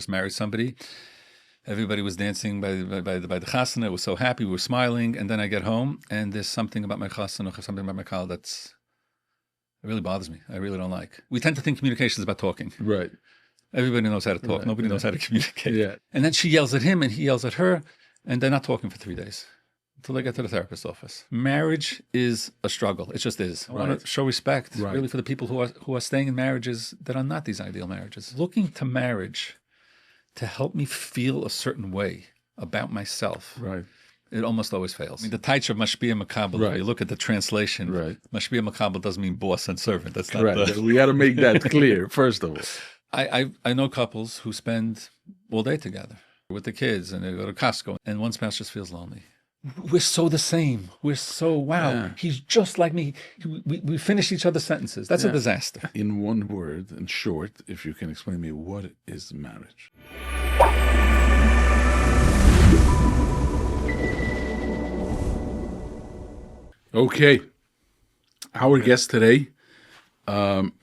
Just married somebody. Everybody was dancing by the chasana. It was so happy. We were smiling. And then I get home, and there's something about my chasana, something about my kal it really bothers me. I really don't like. We tend to think communication is about talking. Right. Everybody knows how to talk. Right. Nobody knows how to communicate. Yeah. And then she yells at him, and he yells at her, and they're not talking for 3 days until they get to the therapist's office. Marriage is a struggle. It just is. I want to show respect, really, for the people who are staying in marriages that are not these ideal marriages. Looking to marriage to help me feel a certain way about myself. Right. It almost always fails. I mean, the Taich of Mashpia Makabel, if you look at the translation, Mashpia Makabel doesn't mean boss and servant. That's not We got to make that clear, first of all. I know couples who spend all day together with the kids, and they go to Costco, and one spouse just feels lonely. We're so the same. We're so, he's just like me. We finish each other's sentences. That's a disaster. In one word, in short, if you can explain to me, what is marriage? Okay. Our guest today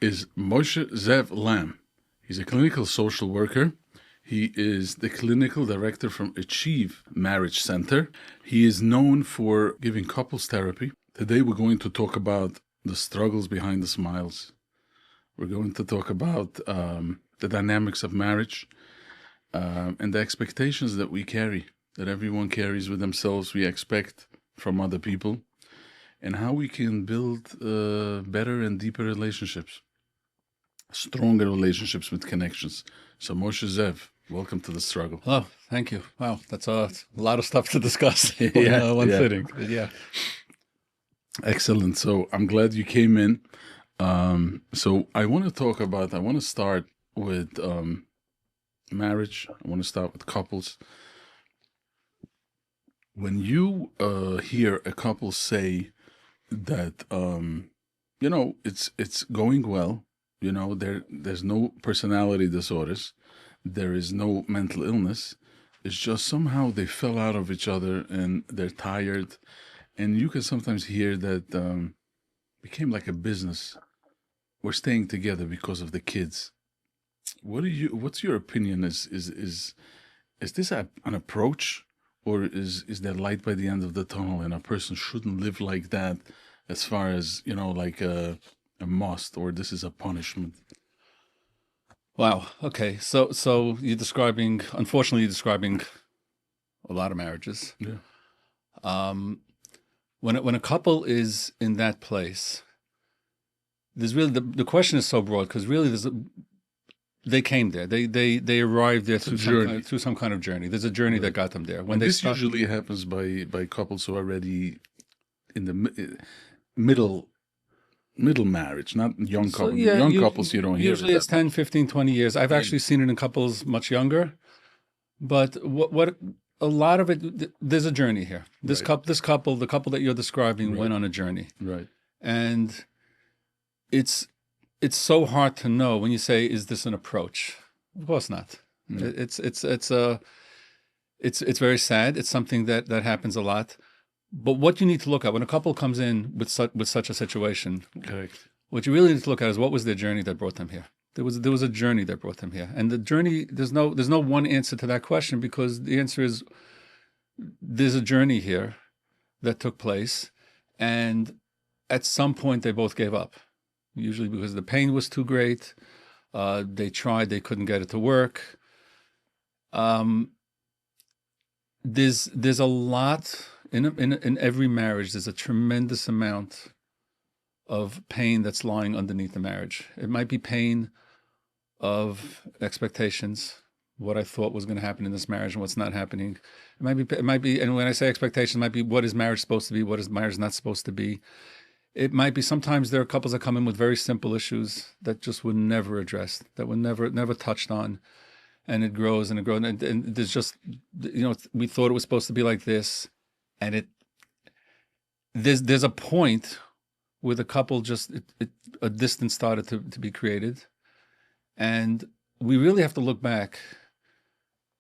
is Moshe Zev Lamm. He's a clinical social worker. He is the clinical director from Achieve Marriage Center. He is known for giving couples therapy. Today we're going to talk about the struggles behind the smiles. We're going to talk about the dynamics of marriage and the expectations that we carry, that everyone carries with themselves, we expect from other people, and how we can build better and deeper relationships, stronger relationships with connections. So Moshe Zev, welcome to The Struggle. Hello, thank you. Wow, that's a lot of stuff to discuss in one sitting. Yeah. Excellent. So I'm glad you came in. So I want to start with marriage. I want to start with couples. When you hear a couple say that, it's going well, there's no personality disorders, there is no mental illness, it's just somehow they fell out of each other and they're tired, and you can sometimes hear that became like a business. We're staying together because of the kids. What's your opinion? Is this an approach, or is there light by the end of the tunnel, and a person shouldn't live like that as far as, like a must, or this is a punishment? Wow. Okay. So unfortunately, you're describing a lot of marriages. Yeah. When a couple is in that place, there's really, the question is so broad, because really they came there. They arrived there through some kind of journey. There's a journey that got them there. This usually happens by couples who are already in the middle marriage, not young couples. Couples you don't hear. Usually it's 10, 15, 20 years. I've actually seen it in couples much younger. But what a lot of it, there's a journey here. The couple that you're describing went on a journey. Right. And it's so hard to know when you say, is this an approach? Of course not. No. It's very sad. It's something that happens a lot. But what you need to look at when a couple comes in with such a situation, correct, what you really need to look at is, what was their journey that brought them here? There was a journey that brought them here, and the journey, there's no one answer to that question, because the answer is, there's a journey here that took place, and at some point they both gave up. Usually because the pain was too great. They tried, they couldn't get it to work. There's a lot in every marriage. There's a tremendous amount of pain that's lying underneath the marriage. It might be pain of expectations, what I thought was going to happen in this marriage and what's not happening. It might be, and when I say expectation, it might be, what is marriage supposed to be? What is marriage not supposed to be? It might be, sometimes there are couples that come in with very simple issues that just were never addressed, that were never touched on, and it grows and it grows, and there's just, we thought it was supposed to be like this, and there's a point where the couple just, a distance started to be created, and we really have to look back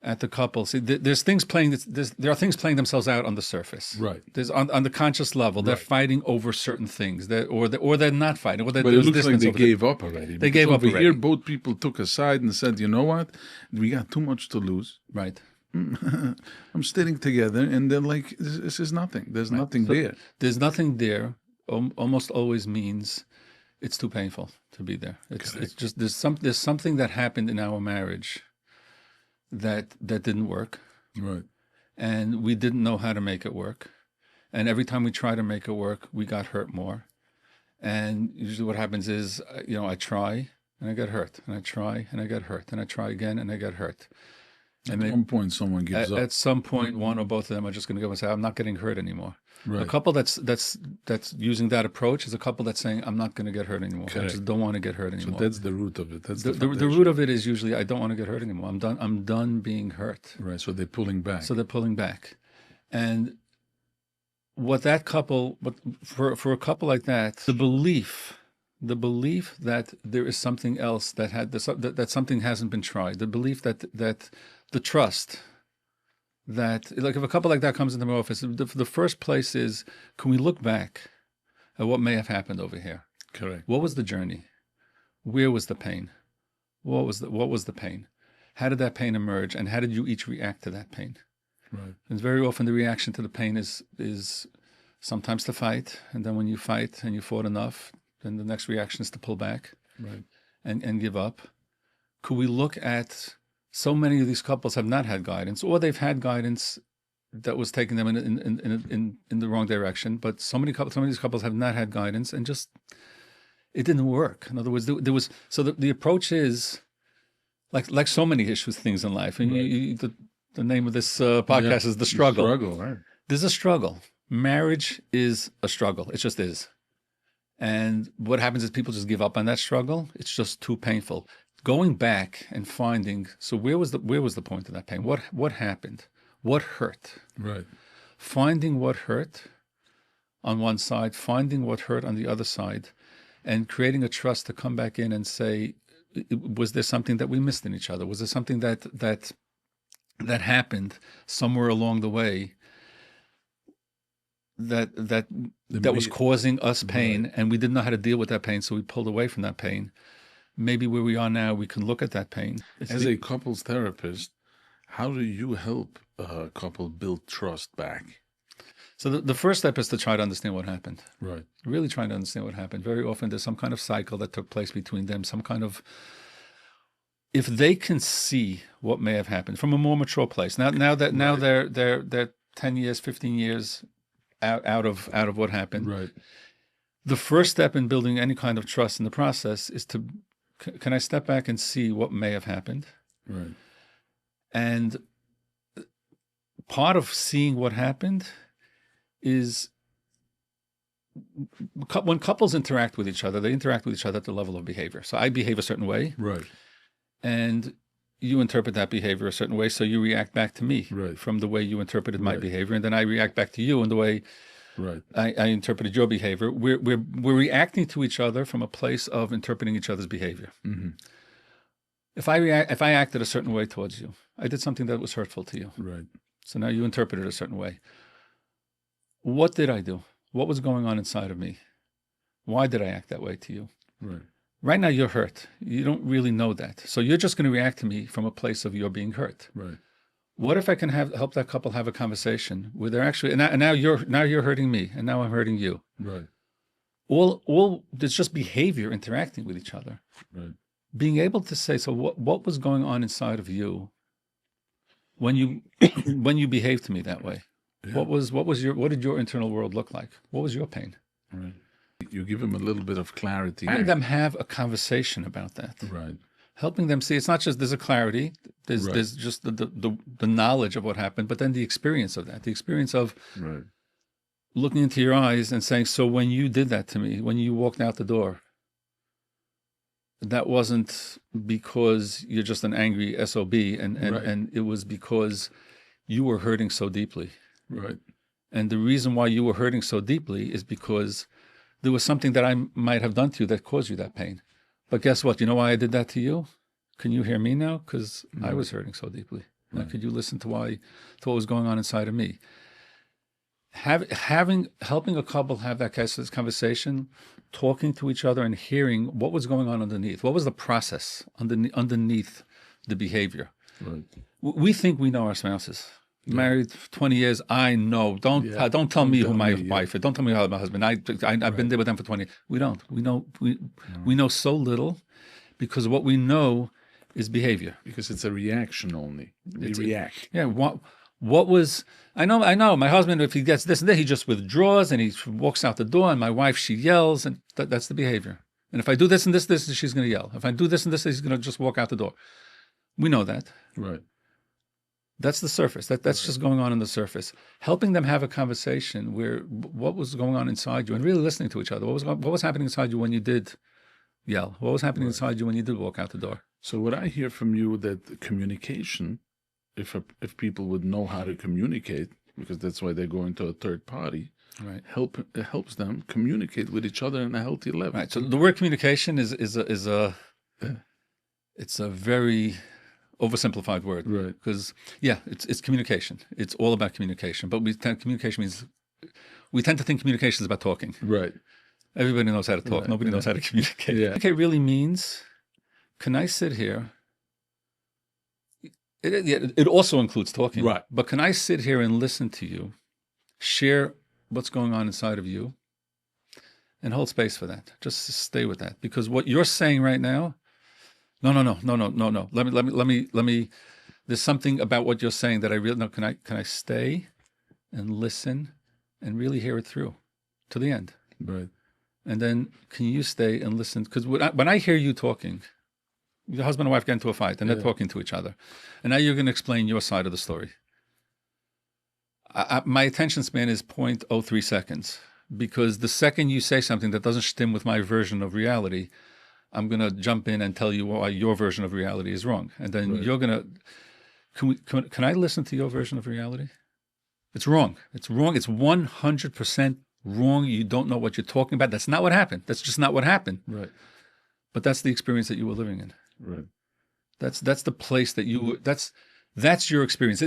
at the couple. See, there's things playing. There are things playing themselves out on the surface. Right. There's on the conscious level. They're fighting over certain things. Or they're not fighting. Or but it looks like they gave up already. They gave up over already. Here, both people took a side and said, "You know what? We got too much to lose. Right. I'm sitting together," and they're like, "This is nothing. There's nothing there. There's nothing there." Almost always means it's too painful to be there. It's just there's something that happened in our marriage that didn't work. Right. And we didn't know how to make it work. And every time we try to make it work, we got hurt more. And usually what happens is, I try and I get hurt, and I try and I get hurt, and I try again and I get hurt. And at one point, someone gives up. At some point, one or both of them are just going to go and say, "I'm not getting hurt anymore." Right. A couple that's using that approach is a couple that's saying, "I'm not going to get hurt anymore. Correct. I just don't want to get hurt anymore." So that's the root of it. That's the root of it is usually, "I don't want to get hurt anymore. I'm done being hurt." Right. So they're pulling back. And what that couple, for a couple like that, the belief that there is something else that something hasn't been tried, the belief that the trust that, like, if a couple like that comes into my office, the first place is, can we look back at what may have happened over here? Correct. What was the journey? Where was the pain? What was the pain? How did that pain emerge? And how did you each react to that pain? Right. And very often the reaction to the pain is sometimes to fight. And then when you fight and you fought enough, then the next reaction is to pull back. Right. And give up. Could we look at, so many of these couples have not had guidance, or they've had guidance that was taking them in the wrong direction. But so many of these couples have not had guidance, and just, it didn't work. In other words, there was, so the approach is like so many things in life. And right. The name of this podcast is The Struggle. The struggle, right. There's a struggle. Marriage is a struggle. It just is. And what happens is people just give up on that struggle. It's just too painful. Going back and finding, so where was the point of that pain? What happened? What hurt? Right. Finding what hurt on one side, finding what hurt on the other side, and creating a trust to come back in and say, was there something that we missed in each other? Was there something that happened somewhere along the way that was causing us pain, right, and we didn't know how to deal with that pain, so we pulled away from that pain. Maybe where we are now, we can look at that pain. As a couples therapist, how do you help a couple build trust back? So the first step is to try to understand what happened. Right. Really trying to understand what happened. Very often there's some kind of cycle that took place between them, some kind of, if they can see what may have happened from a more mature place. Now they're 10 years, 15 years out of what happened. Right. The first step in building any kind of trust in the process is to, can I step back and see what may have happened? Right. And part of seeing what happened is, when couples interact with each other, they interact with each other at the level of behavior. So I behave a certain way. Right. And you interpret that behavior a certain way, so you react back to me, right, from the way you interpreted my behavior, and then I react back to you in the way, right, I interpreted your behavior. We're reacting to each other from a place of interpreting each other's behavior. Mm-hmm. If I acted a certain way towards you, I did something that was hurtful to you. Right. So now you interpret it a certain way. What did I do? What was going on inside of me? Why did I act that way to you? Right. Right now you're hurt. You don't really know that. So you're just going to react to me from a place of you're being hurt. Right. What if I can help that couple have a conversation where they're actually, and now you're hurting me, and now I'm hurting you. Right. All there's just behavior interacting with each other. Right. Being able to say, so what was going on inside of you when you behaved to me that way? Yeah. What did your internal world look like? What was your pain? Right. You give them a little bit of clarity. Having them have a conversation about that. Right. Helping them see, it's not just there's a clarity, there's just the knowledge of what happened, but then the experience of that, the experience of looking into your eyes and saying, so when you did that to me, when you walked out the door, that wasn't because you're just an angry SOB, and it was because you were hurting so deeply. Right. And the reason why you were hurting so deeply is because there was something that I might have done to you that caused you that pain. But guess what? You know why I did that to you? Can you hear me now? Because I was hurting so deeply. Right. Could you listen to what was going on inside of me? Helping a couple have that conversation, talking to each other and hearing what was going on underneath. What was the process underneath the behavior? Right. We think we know our spouses. Married 20 years, I know. Don't tell me who my wife is. Don't tell me how my husband. I've been there with them for 20 years. We don't. We know so little because what we know is behavior. Because it's a reaction only. We react. Yeah. What was? I know. My husband, if he gets this and that, he just withdraws and he walks out the door. And my wife, she yells, and that's the behavior. And if I do this and this, she's going to yell. If I do this and this, he's going to just walk out the door. We know that. Right. That's the surface. That's just going on in the surface. Helping them have a conversation where what was going on inside you and really listening to each other. What was happening inside you when you did yell? What was happening inside you when you did walk out the door? So what I hear from you that communication, if people would know how to communicate, because that's why they're going to a third party, right? It helps them communicate with each other in a healthy level. Right. So the word communication is a very oversimplified word, right? Because it's communication. It's all about communication. But communication means we tend to think communication is about talking. Right. Everybody knows how to talk. Nobody knows how to communicate. Yeah. Communicate really means, can I sit here? It also includes talking. Right. But can I sit here and listen to you, share what's going on inside of you, and hold space for that? Just stay with that. Because what you're saying right now, no. Let me. There's something about what you're saying that I really know. Can I stay and listen and really hear it through to the end? Right. And then can you stay and listen? Because when I hear you talking, your husband and wife get into a fight and they're talking to each other, and now you're going to explain your side of the story. My attention span is 0.03 seconds, because the second you say something that doesn't stem with my version of reality, I'm going to jump in and tell you why your version of reality is wrong. And then you're going to, can I listen to your version of reality? It's wrong. It's wrong. It's 100% wrong. You don't know what you're talking about. That's not what happened. That's just not what happened. Right. But that's the experience that you were living in. Right. That's the place that that's your experience.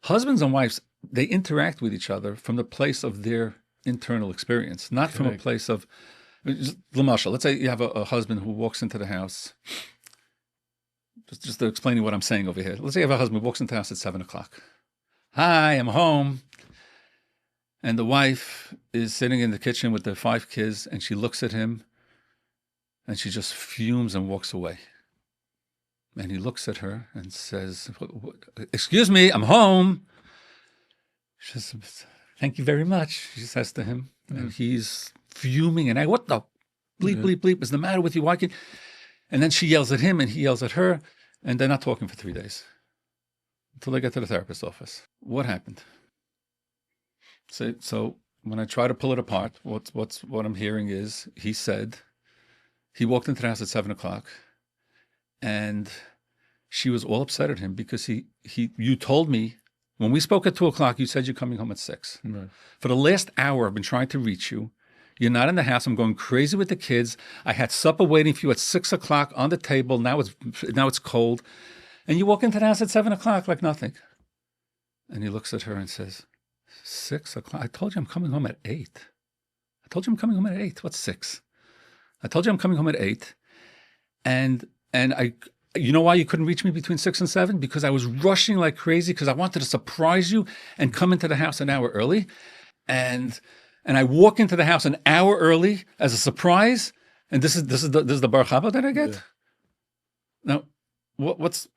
Husbands and wives, they interact with each other from the place of their internal experience, not from a place of, Lamm, let's say you have a husband who walks into the house, just explaining what I'm saying over here. Let's say you have a husband who walks into the house at 7:00. Hi, I'm home. And the wife is sitting in the kitchen with the 5 kids, and she looks at him, and she just fumes and walks away. And he looks at her and says, "Excuse me, I'm home." She says, "Thank you very much," she says to him. And he's fuming and what the bleep is the matter with you? Why can't? And then she yells at him and he yells at her, and they're not talking for 3 days until they get to the therapist's office. What happened? So when I try to pull it apart, what I'm hearing is he said he walked into the house at 7:00, and she was all upset at him because you told me when we spoke at 2:00, you said you're coming home at 6. Right. For the last hour, I've been trying to reach you. You're not in the house. I'm going crazy with the kids. I had supper waiting for you at 6:00 on the table. Now it's cold, and you walk into the house at 7:00 like nothing. And he looks at her and says, 6:00? I told you I'm coming home at 8. I told you I'm coming home at 8. What's 6? I told you I'm coming home at 8. And you know why you couldn't reach me between 6 and 7? Because I was rushing like crazy because I wanted to surprise you and come into the house an hour early. And I walk into the house an hour early as a surprise. And this is the bar chava that I get. Yeah. Now, what's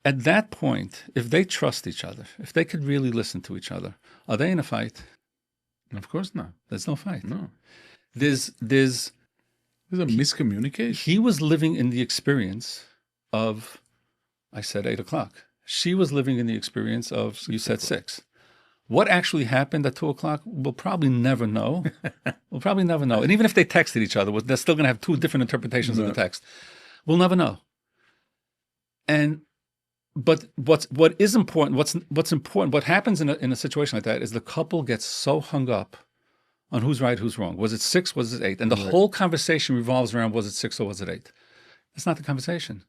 at that point, if they trust each other, if they could really listen to each other, are they in a fight? Of course not. There's no fight. No. There's a miscommunication. He was living in the experience of, I said 8:00. She was living in the experience of, you said 6. What actually happened at 2:00, we'll probably never know. We'll probably never know. And even if they texted each other, they're still going to have 2 different interpretations of the text. We'll never know. But what is important, what's important, what happens in a situation like that is the couple gets so hung up on who's right, who's wrong. Was it 6? Was it 8? And the whole conversation revolves around, was it 6 or was it 8? That's not the conversation.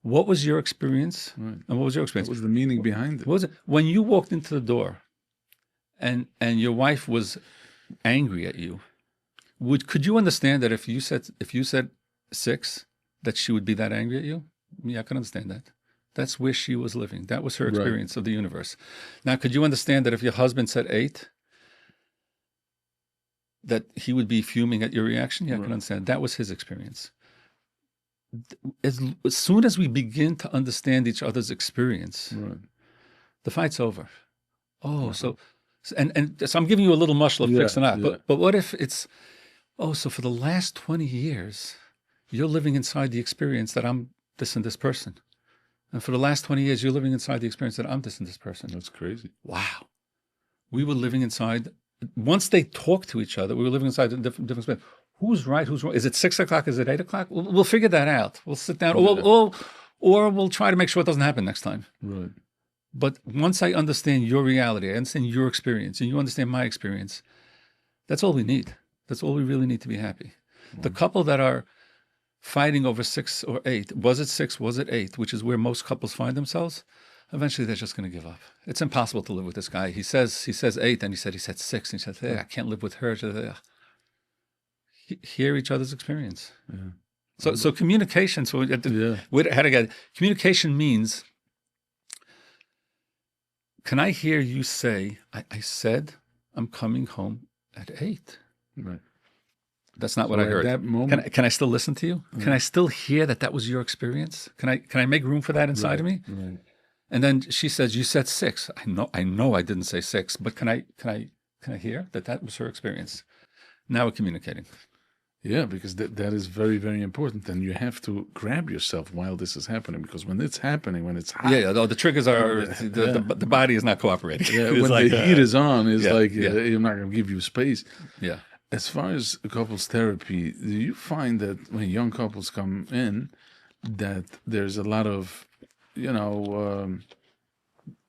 What was your experience? Right. And what was your What experience? was the meaning behind it? What was it when you walked into the door, and your wife was angry at you? Could you understand that if you said 6, that she would be that angry at you? Yeah, I can understand that. That's where she was living. That was her Right. experience of the universe. Now, could you understand that if your husband said 8, that he would be fuming at your reaction? Yeah, I can understand. That was his experience. As soon as we begin to understand each other's experience, the fight's over. Oh, so I'm giving you a little mushal of fixing up. But what if it's, so for the last 20 years, you're living inside the experience that I'm this and this person. And for the last 20 years, you're living inside the experience that I'm this and this person. That's crazy. Wow. We were living inside, once they talked to each other, we were living inside a different experience. Who's right? Who's wrong? Is it 6 o'clock? Is it 8 o'clock? We'll figure that out. We'll sit down, or we'll try to make sure it doesn't happen next time. Right. But once I understand your reality, I understand your experience, and you understand my experience, that's all we need. That's all we really need to be happy. The couple that are fighting over 6 or 8, was it 6, was it 8, which is where most couples find themselves, eventually they're just going to give up. It's impossible to live with this guy. He says 8, and he said 6, and he said, hey, I can't live with her. Hear each other's experience. Yeah. So communication. So how to get communication means, can I hear you say, I said I'm coming home at 8. Right. That's not what I heard. At that moment, can I still listen to you? Can I still hear that was your experience? Can I make room for that inside of me? Right. And then she says, you said 6. I know I didn't say 6, but can I hear that was her experience? Now we're communicating. Yeah, because that is very, very important. And you have to grab yourself while this is happening, because when it's happening, when it's hot. Yeah, the triggers are, the body is not cooperating. Yeah, when the heat is on, it's I'm not going to give you space. Yeah. As far as couples therapy, do you find that when young couples come in, that there's a lot of,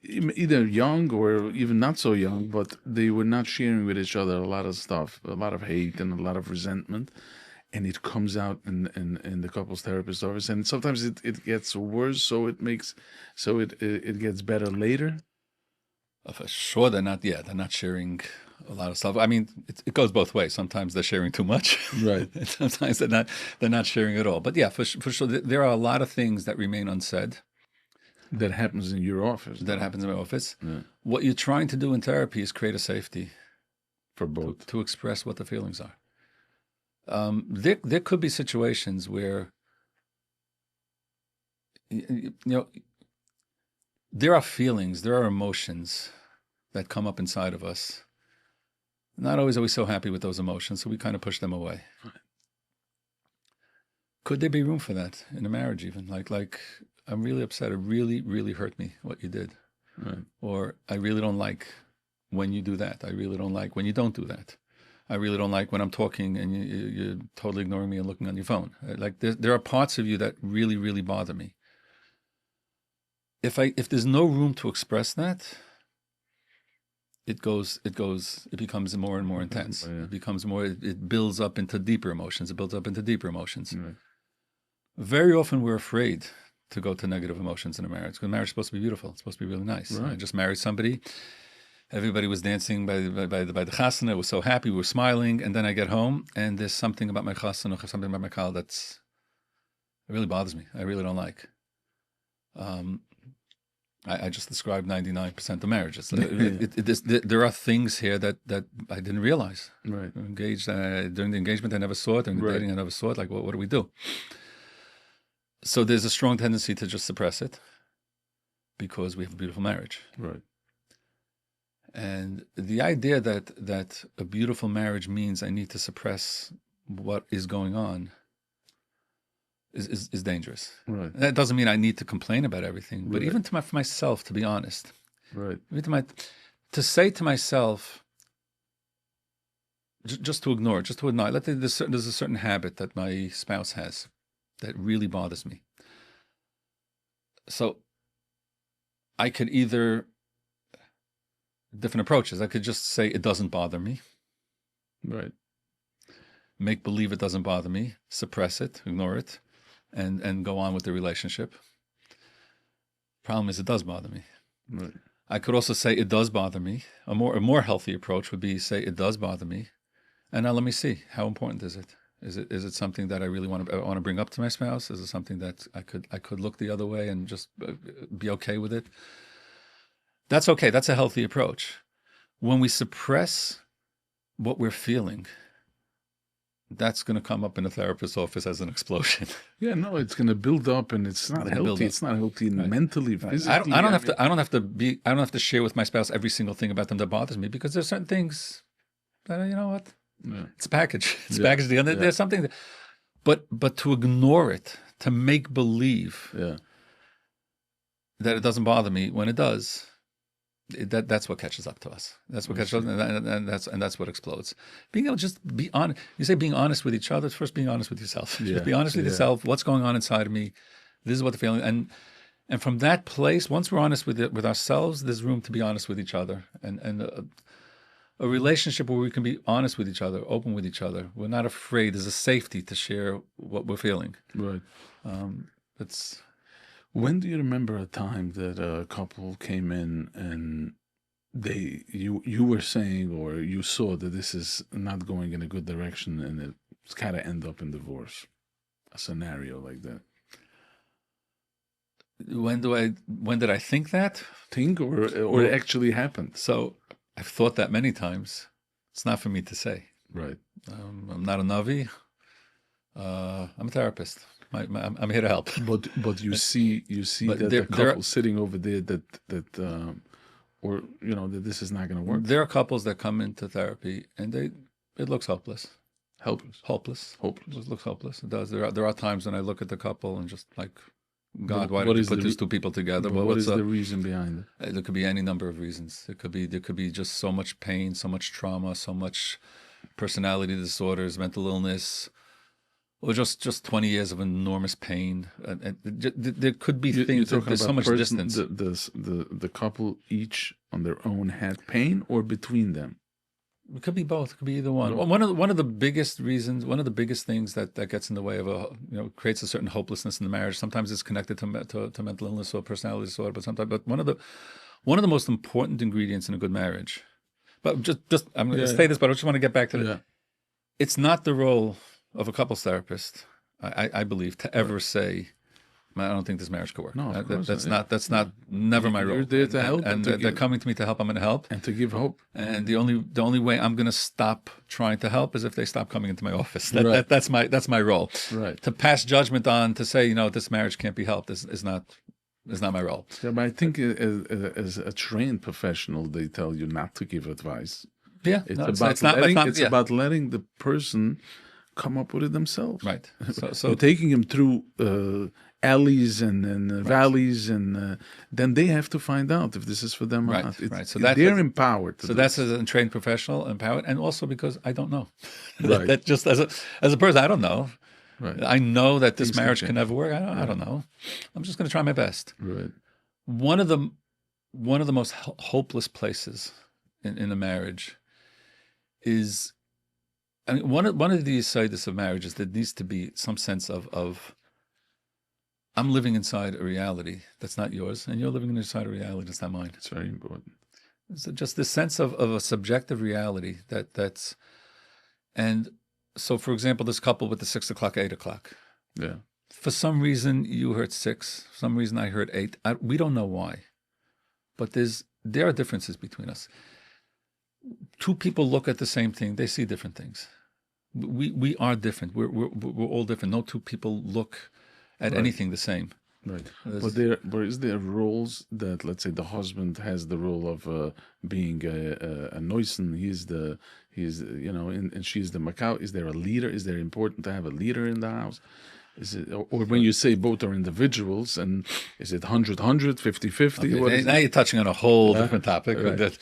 either young or even not so young, but they were not sharing with each other a lot of stuff, a lot of hate and a lot of resentment, and it comes out in the couples therapist office, and sometimes it gets worse, so it gets better later? For sure, they're not sharing a lot of stuff. I mean, it goes both ways. Sometimes they're sharing too much, right? And sometimes they're not sharing at all. But yeah, for sure, there are a lot of things that remain unsaid. That happens in your office. That happens in my office. Yeah. What you're trying to do in therapy is create a safety for both to express what the feelings are. There could be situations where there are feelings, there are emotions that come up inside of us. Not always are we so happy with those emotions, so we kind of push them away. Right. Could there be room for that in a marriage even? Like I'm really upset. It really, really hurt me what you did. Right. Or I really don't like when you do that. I really don't like when you don't do that. I really don't like when I'm talking and you're totally ignoring me and looking on your phone. Like there are parts of you that really, really bother me. If there's no room to express that, it becomes more and more intense. Yeah. It builds up into deeper emotions. Right. Very often we're afraid to go to negative emotions in a marriage, because marriage is supposed to be beautiful. It's supposed to be really nice. Right. I just married somebody. Everybody was dancing by the chasana. I was so happy. We were smiling. And then I get home, and there's something about my chasana, something about my kal it really bothers me. I really don't like. I just described 99% of marriages. There are things here that I didn't realize. Right. Engaged during the engagement, I never saw it. During the dating, I never saw it. Like, what do we do? So there's a strong tendency to just suppress it because we have a beautiful marriage. Right. And the idea that a beautiful marriage means I need to suppress what is going on is dangerous. Right. That doesn't mean I need to complain about everything, but even for myself, to be honest, right. Even to say to myself, just to ignore it, just to ignore it. There's a certain habit that my spouse has that really bothers me. So I could either different approaches. I could just say it doesn't bother me. Right. Make believe it doesn't bother me, suppress it, ignore it, and go on with the relationship. Problem is, it does bother me. Right. I could also say it does bother me. A more healthy approach would be say it does bother me, and now let me see, how important is it? Is it something that I really want to bring up to my spouse? Is it something that I could look the other way and just be okay with it? That's okay. That's a healthy approach. When we suppress what we're feeling, that's going to come up in a therapist's office as an explosion. Yeah, no, it's going to build up, and it's not healthy. It's not healthy mentally, physically. I don't have to share with my spouse every single thing about them that bothers me, because there's certain things that, you know what, it's a package. It's a package deal. There's something, but to ignore it, to make believe that it doesn't bother me when it does. That's what catches up to us. That's what catches up, and that's what explodes. Being able to just be honest. You say being honest with each other. First, being honest with yourself. Just be honest with yourself. What's going on inside of me? This is what the feeling. And from that place, once we're honest with ourselves, there's room to be honest with each other. And a relationship where we can be honest with each other, open with each other. We're not afraid. There's a safety to share what we're feeling. Right. It's. When do you remember a time that a couple came in and you were saying, or you saw that this is not going in a good direction, and it's kind of end up in divorce? A scenario like that. When did I think that? Or it actually happened? So I've thought that many times. It's not for me to say. Right. I'm not a Navi. I'm a therapist. I'm here to help. But you see that the couple sitting over there that or that this is not going to work. There are couples that come into therapy and it looks hopeless. Hopeless. It looks hopeless. It does. There are times when I look at the couple and just like, God, why did you put these two people together? What is the reason behind it? There could be any number of reasons. There could be just so much pain, so much trauma, so much personality disorders, mental illness. Or just 20 years of enormous pain. There could be things. There's so much distance. The couple each on their own had pain, or between them. It could be both. It could be either one. One of the biggest reasons, one of the biggest things that gets in the way of creates a certain hopelessness in the marriage. Sometimes it's connected to mental illness or personality disorder, but one of the most important ingredients in a good marriage. But just I'm going to say this, but I just want to get back to it. It's not the role of a couples therapist, I believe, to ever say, I don't think this marriage could work. No, of course that's not never my role. You're there to help, and they're coming to me to help. I'm going to help and to give hope. And the only way I'm going to stop trying to help is if they stop coming into my office. That's my role. Right. To pass judgment on, to say this marriage can't be helped is not my role. Yeah, but I think as a trained professional, they tell you not to give advice. Yeah, it's about letting the person come up with it themselves. Right. So taking them through alleys and valleys, and then they have to find out if this is for them or not. Right. So they're empowered. So that's as a trained professional, empowered, and also because I don't know. Right. That just as a person, I don't know. Right. I know that this marriage can never work. I don't know. I'm just going to try my best. Right. One of the most hopeless places in a marriage is. I mean, one of the sides of marriage is there needs to be some sense of I'm living inside a reality that's not yours, and you're living inside a reality that's not mine. It's very important. So just this sense of a subjective reality that's, and so for example, this couple with the 6 o'clock, 8 o'clock. Yeah. For some reason, you heard 6. For some reason, I heard 8. We don't know why, but there are differences between us. Two people look at the same thing; they see different things. We are different. We're all different. No two people look at anything the same. Right. But is there roles that, let's say, the husband has the role of being a Neusen? And she's the Macau. Is there a leader? Is there important to have a leader in the house? Is it, or when you say both are individuals, and is it 100-100, 50-50? Okay, now you're touching on a whole different topic. Right. That,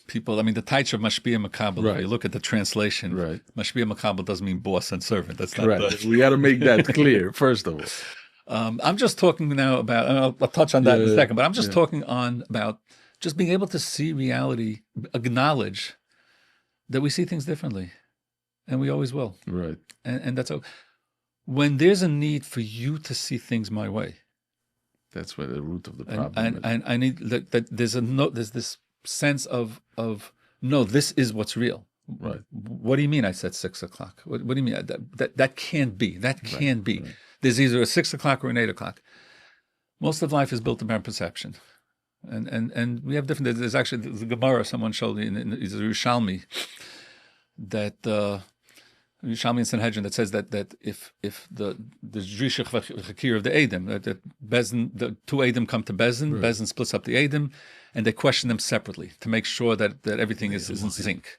people, I mean, the Taich of Mashpia Makabel, if you look at the translation, Mashpia Makabel doesn't mean boss and servant. That's not correct. We got to make that clear, first of all. I'm just talking now about, and I'll touch on that in a second, but I'm just talking on about just being able to see reality, acknowledge that we see things differently, and we always will. Right. And that's when there's a need for you to see things my way, That's where the root of the And problem is. I need that there's this sense of no, this is what's real. Right. What do you mean I said 6 o'clock? What do you mean? That can't be. That can't be. Right. There's either a 6 o'clock or an 8 o'clock. Most of life is built upon perception. And we have different, there's actually the Gemara someone showed me in Yerushalmi that Yerushalmi in Sanhedrin that says that if the Drishach V'Chakir of the Edom, that Bezin, the two Edom come to Bezin, Right. Bezin splits up the Edom, and they question them separately to make sure that everything is in sync.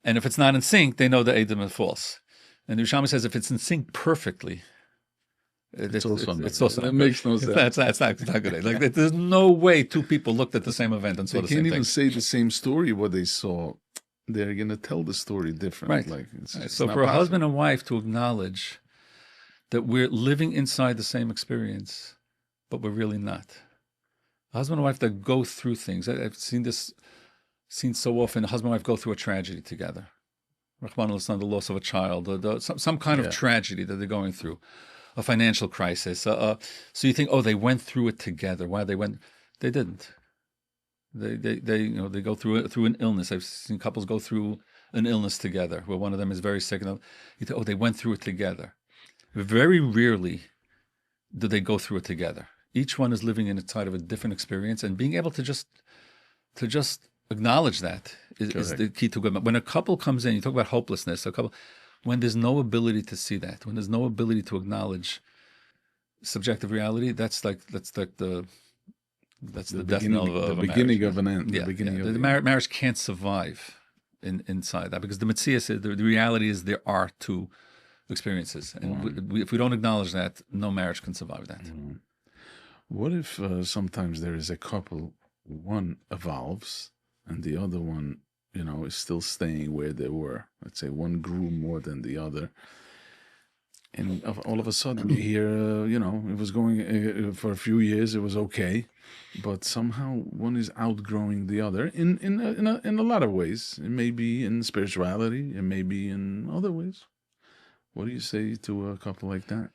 And if it's not in sync, they know the Edom is false. And Yerushalmi says if it's in sync perfectly, it's also that makes no sense. That's not good. Like there's no way two people looked at the same event and saw They the can't same even thing. say the same story what they saw. They're going to tell the story different. Right. Like it's So not for a possible. husband and wife to acknowledge that we're living inside the same experience, but we're really not. A husband and wife that go through things. I've seen so often. A husband and wife go through a tragedy together. Rahman al-Islam, the loss of a child, some kind of tragedy that they're going through, a financial crisis. So you think, oh, they went through it together. Why they didn't. They go through an illness. I've seen couples go through an illness together where one of them is very sick. And you think, oh, they went through it together. Very rarely do they go through it together. Each one is living inside of a different experience, and being able to just acknowledge that is the key to good. When a couple comes in, you talk about hopelessness. When there's no ability to see that, when there's no ability to acknowledge subjective reality, that's the death knell of a beginning marriage. of an end. Yeah, The beginning of the marriage can't survive inside that, because the Metzias, the reality is there are two experiences, and if we don't acknowledge that, no marriage can survive that. What if sometimes there is a couple, one evolves and the other one, is still staying where they were? Let's say one grew more than the other. And all of a sudden you hear, it was going for a few years, it was okay, but somehow one is outgrowing the other in a lot of ways. It may be in spirituality, it may be in other ways. What do you say to a couple like that?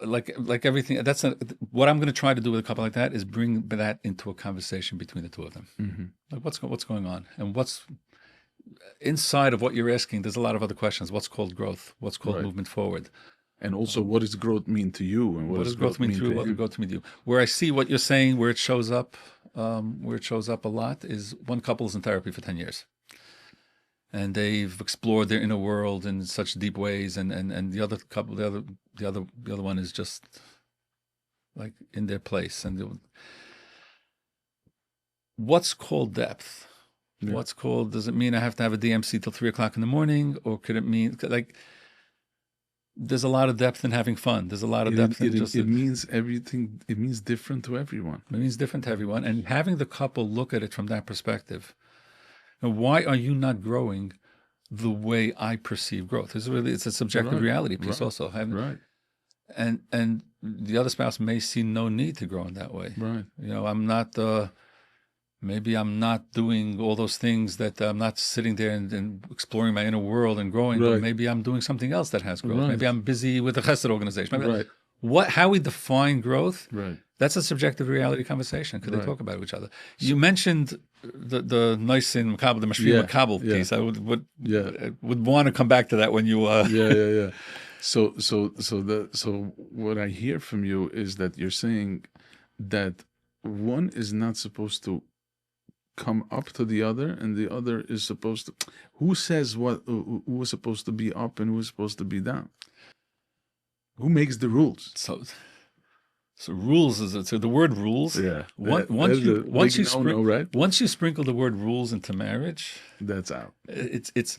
Like everything. What I'm going to try to do with a couple like that is bring that into a conversation between the two of them. Mm-hmm. Like what's going on, and what's inside of what you're asking. There's a lot of other questions. What's called growth? What's called movement forward? And also, what does growth mean to you? And what does growth mean to you? What does growth mean to you? Where I see what you're saying, where it shows up a lot is one couple's in therapy for 10 years. And they've explored their inner world in such deep ways, and the other couple, the other one is just like in their place. And what's called depth? Yeah. What's called? Does it mean I have to have a DMC till 3 o'clock in the morning, or could it mean like? There's a lot of depth in having fun. There's a lot of depth in just. It means everything. It means different to everyone. It means different to everyone, and having the couple look at it from that perspective. And why are you not growing the way I perceive growth? It's a subjective reality piece also. Right. And the other spouse may see no need to grow in that way. Right. I'm not, maybe I'm not doing all those things that I'm not sitting there and exploring my inner world and growing, but maybe I'm doing something else that has growth. Maybe I'm busy with the Chesed organization. How we define growth, that's a subjective reality conversation. Could they talk about it with each other? You mentioned the nice in Makabel, the Mashvi Makabel piece. I would want to come back to that when you. So what I hear from you is that you're saying that one is not supposed to come up to the other, and the other is supposed to. Who says what? Who is supposed to be up and who is supposed to be down? Who makes the rules? So rules is the word rules. Yeah. Once you sprinkle the word rules into marriage, that's out. It's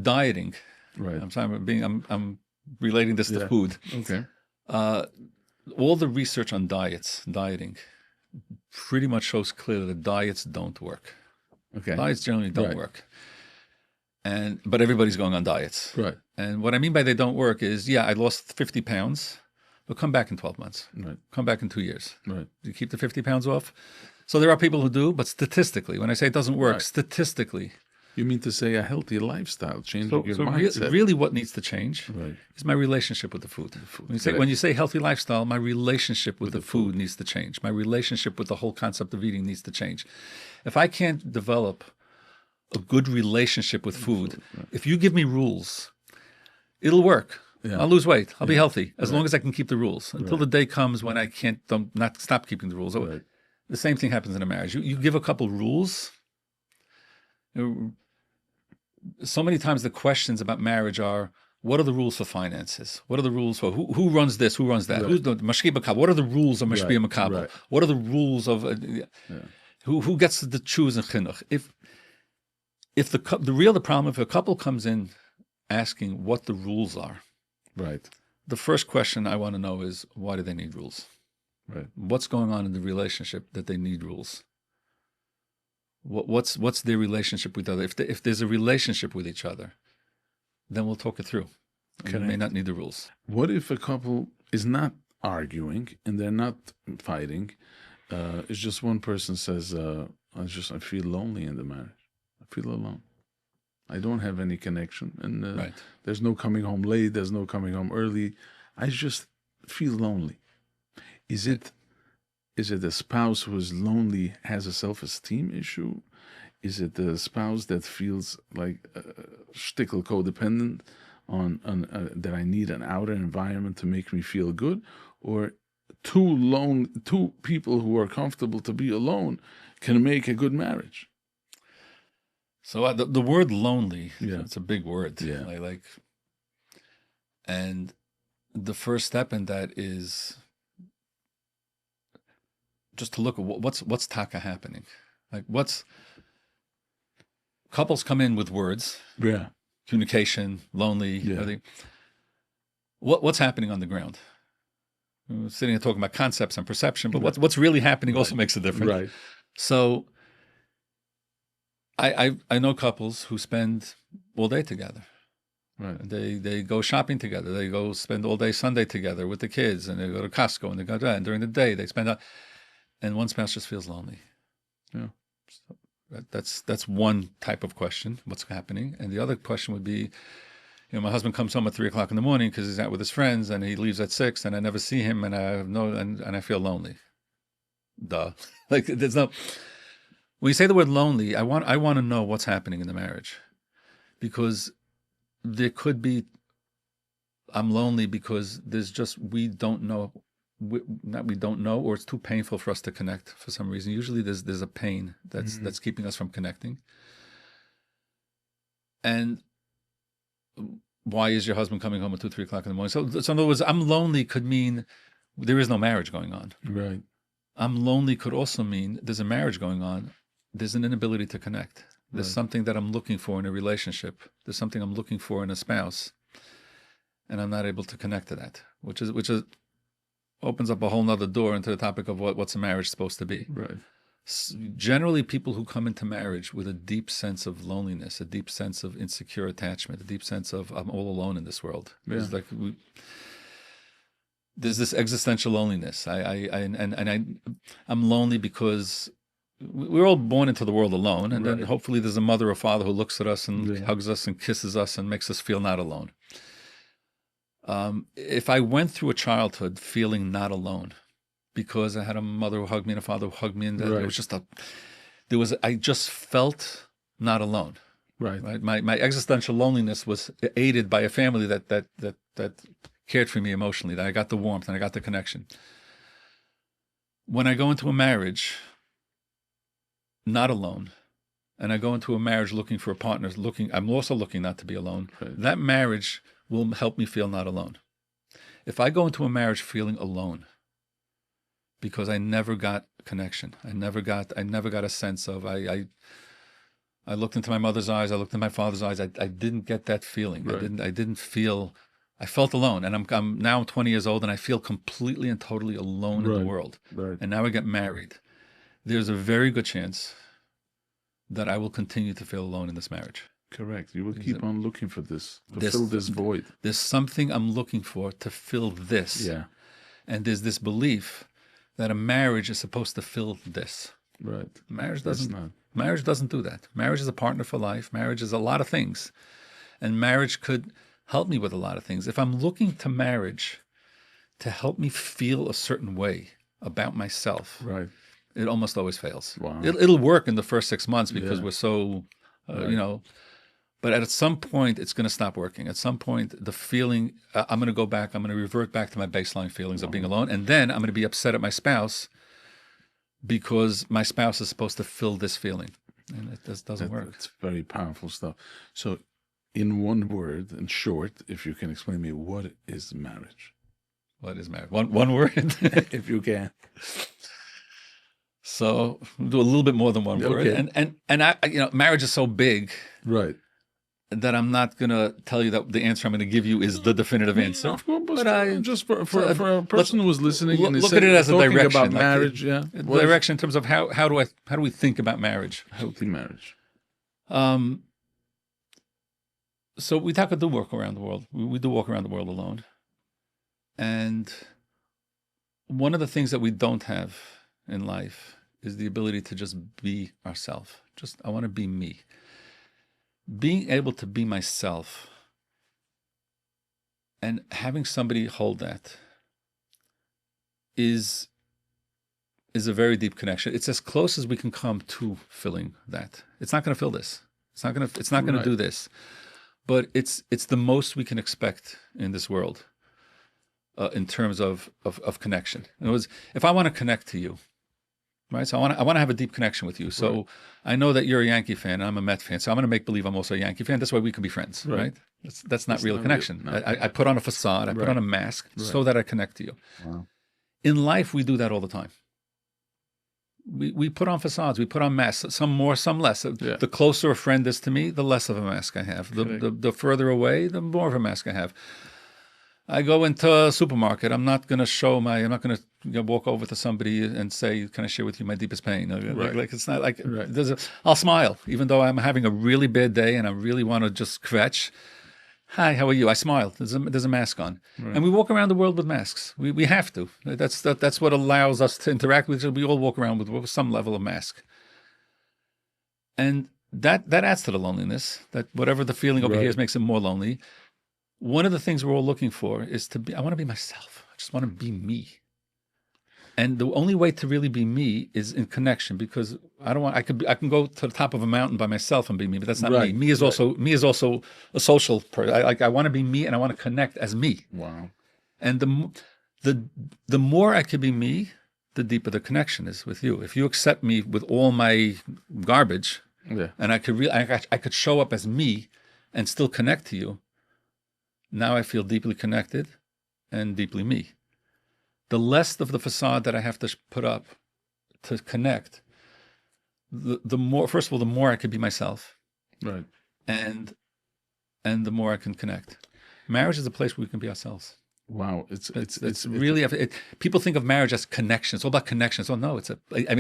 dieting. Right. I'm relating this to food. Okay. All the research on dieting, pretty much shows clearly that diets don't work. Okay. Diets generally don't work. But everybody's going on diets. Right. And what I mean by they don't work is, I lost 50 pounds, but come back in 12 months. Right. Come back in 2 years. Right. You keep the 50 pounds off. So there are people who do, but statistically, when I say it doesn't work, statistically, You mean to say a healthy lifestyle, changing your So mindset? really what needs to change Right. is my relationship with the food. When you say healthy lifestyle, my relationship with the food needs to change. My relationship with the whole concept of eating needs to change. If I can't develop a good relationship with food, if you give me rules, it'll work. Yeah. I'll lose weight. I'll be healthy as long as I can keep the rules. Until the day comes when I can't not stop keeping the rules. Right. The same thing happens in a marriage. You give a couple rules. So many times the questions about marriage are, what are the rules for finances? What are the rules for who runs this? Who runs that? Right. Who's the mashki makabel? What are the rules of mashki makabel? Right. What are the rules of who gets to choose in chinuch? If the problem, if a couple comes in asking what the rules are, Right. the first question I want to know is, why do they need rules? Right. What's going on in the relationship that they need rules? What's their relationship with other? If there's a relationship with each other, then we'll talk it through. You may not need the rules. What if a couple is not arguing and they're not fighting? It's just one person says, I feel lonely in the marriage. I feel alone. I don't have any connection, and there's no coming home late. There's no coming home early. I just feel lonely. Is it a spouse who is lonely, has a self-esteem issue? Is it the spouse that feels like shtickle codependent on that I need an outer environment to make me feel good? Or two people who are comfortable to be alone can make a good marriage? So the word lonely, Yeah. it's a big word. Yeah. And the first step in that is just to look at what's taka happening. Couples come in with words, communication, lonely. Yeah. What's happening on the ground? We're sitting here talking about concepts and perception, but what's really happening also makes a difference. Right. So I know couples who spend all day together. Right. They go shopping together. They go spend all day Sunday together with the kids, and they go to Costco, and they go and during the day they spend. And one spouse just feels lonely. Yeah. So that's one type of question. What's happening? And the other question would be, my husband comes home at 3:00 in the morning because he's out with his friends, and he leaves at 6, and I never see him, and I have and I feel lonely. Duh. There's no. When you say the word lonely, I want to know what's happening in the marriage, because there could be, I'm lonely because there's just we don't know, or it's too painful for us to connect for some reason. Usually there's a pain that's keeping us from connecting. And why is your husband coming home at 2-3 o'clock in the morning? So in other words, I'm lonely could mean there is no marriage going on. Right. I'm lonely could also mean there's a marriage going on. There's an inability to connect. There's something that I'm looking for in a relationship. There's something I'm looking for in a spouse, and I'm not able to connect to that, which is opens up a whole nother door into the topic of what's a marriage supposed to be. Right. Generally, people who come into marriage with a deep sense of loneliness, a deep sense of insecure attachment, a deep sense of I'm all alone in this world. Yeah. It's like there's this existential loneliness. I'm lonely because we're all born into the world alone, and then hopefully there's a mother or father who looks at us and hugs us and kisses us and makes us feel not alone. If I went through a childhood feeling not alone because I had a mother who hugged me and a father who hugged me, and it was just I just felt not alone. Right. My existential loneliness was aided by a family that cared for me emotionally, that I got the warmth and I got the connection. When I go into a marriage not alone, and I go into a marriage looking for a partner, I'm also looking not to be alone, that marriage will help me feel not alone. If I go into a marriage feeling alone because I never got connection, I never got a sense of, I looked into my mother's eyes, I looked into my father's eyes, I didn't get that feeling. I didn't feel, I felt alone. And I'm now 20 years old and I feel completely and totally alone in the world. And now I get married. There's a very good chance that I will continue to feel alone in this marriage. Correct. You will keep on looking for this, to fill this void. There's something I'm looking for to fill this. Yeah. And there's this belief that a marriage is supposed to fill this. Right. Marriage doesn't. Marriage doesn't do that. Marriage is a partner for life. Marriage is a lot of things. And marriage could help me with a lot of things. If I'm looking to marriage to help me feel a certain way about myself, Right. it almost always fails. Wow. It'll work in the first 6 months because Yeah. we're so, but at some point it's going to stop working. At some point, the feeling, I'm going to go back, I'm going to revert back to my baseline feelings of being alone. And then I'm going to be upset at my spouse because my spouse is supposed to fill this feeling. And it just doesn't work. It's very powerful stuff. So in one word, in short, if you can explain me, what is marriage? What is marriage? One word? If you can. So we'll do a little bit more than one word. Okay. And I, marriage is so big Right. that I'm not going to tell you that the answer I'm going to give you is the definitive answer. Of course, But just for a person who was listening and is look at it as a talking direction, about like marriage, the direction in terms of how do we think about marriage? Healthy marriage. So we do walk around the world. We do walk around the world alone. And one of the things that we don't have in life is the ability to just be ourselves. I want to be me. Being able to be myself and having somebody hold that is a very deep connection. It's as close as we can come to filling that. It's not going to fill this. It's not going to do this. But it's the most we can expect in this world in terms of connection. In other words, if I want to connect to you, right? So I want to have a deep connection with you. So I know that you're a Yankee fan and I'm a Met fan. So I'm going to make believe I'm also a Yankee fan. This way we can be friends, right? That's not real connection. No. I put on a facade. I put on a mask so that I connect to you. Wow. In life, we do that all the time. We put on facades. We put on masks. Some more, some less. The closer a friend is to me, the less of a mask I have. The further away, the more of a mask I have. I go into a supermarket. I'm not going to walk over to somebody and say, "Can I share with you my deepest pain?" Like it's not like I'll smile, even though I'm having a really bad day and I really want to just kvetch. Hi, how are you? I smile. There's a mask on, and we walk around the world with masks. We have to. That's what allows us to interact with each other. We all walk around with some level of mask, and that adds to the loneliness. That whatever the feeling over here is makes it more lonely. One of the things we're all looking for is I want to be myself. I just want to be me. And the only way to really be me is in connection, because I can go to the top of a mountain by myself and be me, but that's not me. Me is also a social person. I want to be me and I want to connect as me. Wow. And the more I could be me, the deeper the connection is with you. If you accept me with all my garbage, and I could show up as me and still connect to you, now I feel deeply connected and deeply me. The less of the facade that I have to put up to connect, the more, first of all, the more I could be myself. Right. And the more I can connect. Marriage is a place where we can be ourselves. Wow. It's really, people think of marriage as connection. It's all about connections. Oh, no, it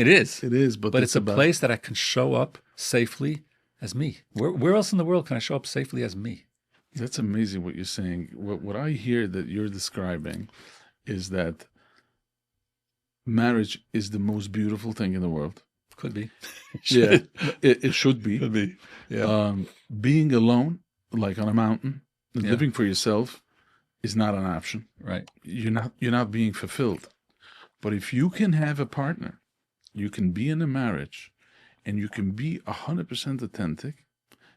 is. It is, but it's a place that I can show up safely as me. Where else in the world can I show up safely as me? That's amazing what you're saying. What I hear that you're describing is that marriage is the most beautiful thing in the world. Could be. It should be. Could be. Yeah. Being alone, like on a mountain, living for yourself is not an option. Right. You're not being fulfilled. But if you can have a partner, you can be in a marriage, and you can be 100% authentic.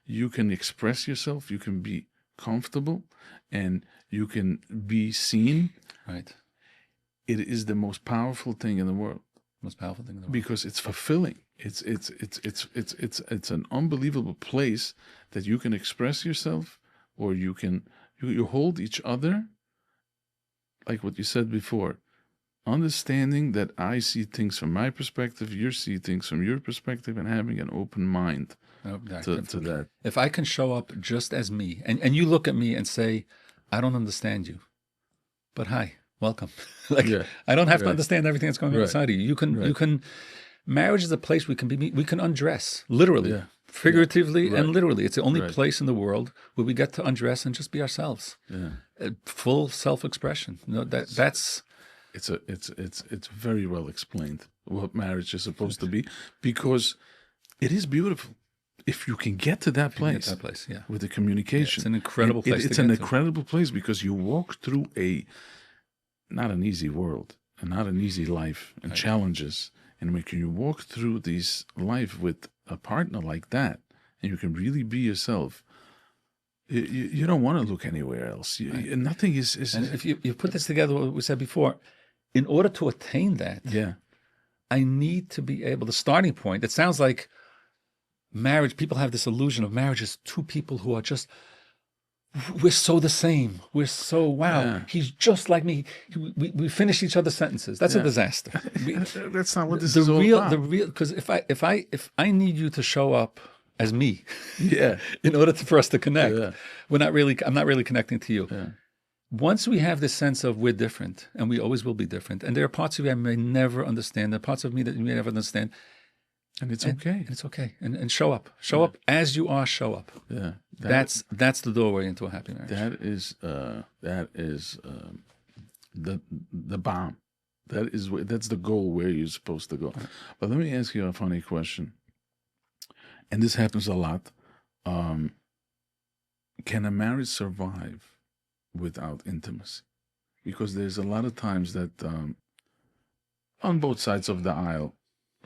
You can express yourself. You can be comfortable, and you can be seen. Right. It is the most powerful thing in the world. Most powerful thing in the world. Because it's fulfilling. It's an unbelievable place that you can express yourself, or you hold each other, like what you said before. Understanding that I see things from my perspective, you see things from your perspective, and having an open mind to that. If I can show up just as me, and you look at me and say, I don't understand you, but hi, welcome. I don't have to understand everything that's going on inside of you. You can. Marriage is a place we can be. We can undress, literally, figuratively, and literally. It's the only place in the world where we get to undress and just be ourselves. Full self-expression. That's. It's very well explained what marriage is supposed to be, because It is beautiful if you can get to that place. That place, yeah. With the communication. It's an incredible place. It's an incredible place because you walk through not an easy world and not an easy life and challenges. And when you walk through this life with a partner like that, and you can really be yourself, you don't want to look anywhere else. Nothing is. And if you put this together, what we said before, in order to attain that, I need to be able. The starting point. It sounds like marriage. People have this illusion of marriage as two people who are just. We're so the same. We're so he's just like me. We finish each other's sentences. That's a disaster. That's not what this is all about. The real, because if I need you to show up as me, in order for us to connect, I'm not really connecting to you. Yeah. Once we have this sense of we're different, and we always will be different, and there are parts of you I may never understand, there are parts of me that you may never understand, and it's okay. And it's okay. And show up as you are. Show up. Yeah. That's the doorway into a happy marriage. That is the bomb. That's the goal where you're supposed to go. But let me ask you a funny question. And this happens a lot. Can a marriage survive without intimacy? Because there's a lot of times that on both sides of the aisle,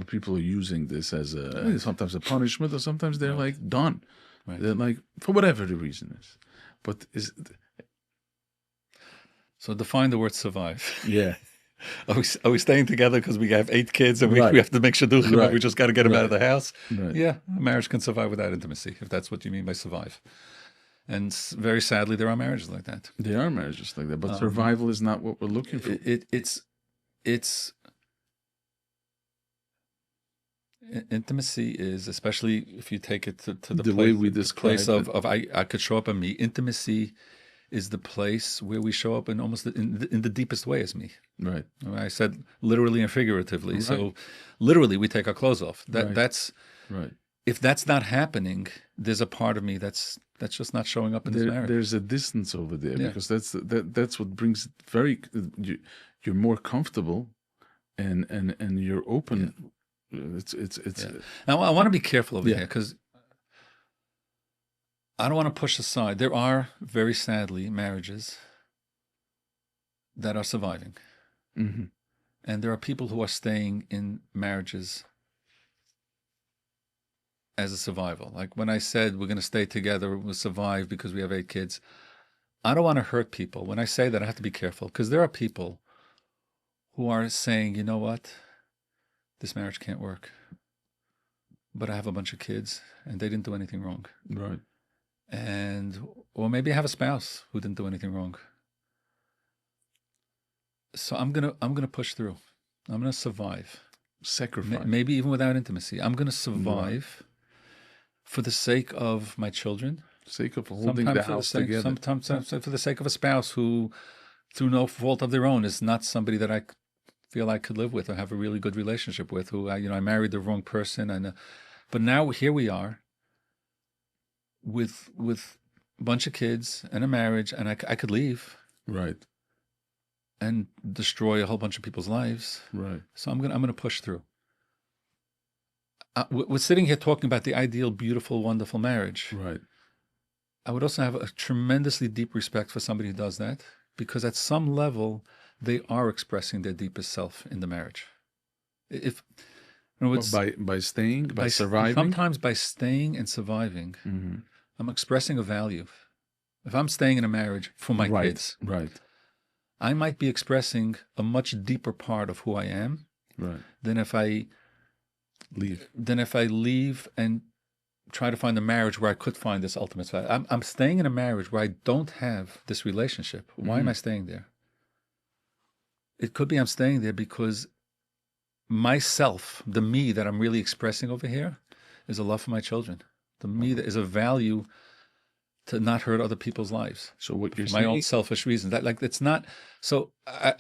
people are using this as sometimes a punishment, or sometimes they're like done. Right. They're like, for whatever the reason is. But so define the word survive. Yeah. Are we staying together because we have 8 kids and we have to make sure we just got to get them out of the house? Right. Yeah, a marriage can survive without intimacy, if that's what you mean by survive. And very sadly, there are marriages like that. There are marriages like that, but survival is not what we're looking for. It's intimacy is, especially if you take it to the way we describe place of I could show up in me. Intimacy is the place where we show up in almost in the deepest way as me. Right. I said literally and figuratively. Right. So literally, we take our clothes off. That's right. If that's not happening, there's a part of me that's just not showing up in this marriage. There's a distance over there because that's what brings it you're more comfortable and you're open. Yeah. It's. Now I want to be careful over here because I don't want to push aside. There are very sadly marriages that are surviving, and there are people who are staying in marriages as a survival. Like when I said we're going to stay together, we'll survive because we have 8 kids. I don't want to hurt people. When I say that, I have to be careful because there are people who are saying, you know what? This marriage can't work, but I have a bunch of kids and they didn't do anything wrong. Right. Or maybe I have a spouse who didn't do anything wrong. So I'm gonna push through. I'm gonna survive. Sacrifice. Maybe even without intimacy. I'm gonna survive for the sake of my children. Sake of holding the house together. Sometimes for the sake of a spouse who, through no fault of their own, is not somebody that I feel I could live with or have a really good relationship with, who I married the wrong person, but now here we are with a bunch of kids and a marriage, and I could leave, right, and destroy a whole bunch of people's lives, right. So I'm gonna push through. We're sitting here talking about the ideal, beautiful, wonderful marriage, right. I would also have a tremendously deep respect for somebody who does that, because at some level they are expressing their deepest self in the marriage. If by staying, by surviving, sometimes by staying and surviving, I'm expressing a value. If I'm staying in a marriage for my kids, right, I might be expressing a much deeper part of who I am, right, than if I leave and try to find a marriage where I could find this ultimate value. I'm staying in a marriage where I don't have this relationship. Why am I staying there? It could be I'm staying there because myself, the me that I'm really expressing over here, is a love for my children. The me that is a value to not hurt other people's lives. So what you're saying, my own selfish reasons. That it's not. So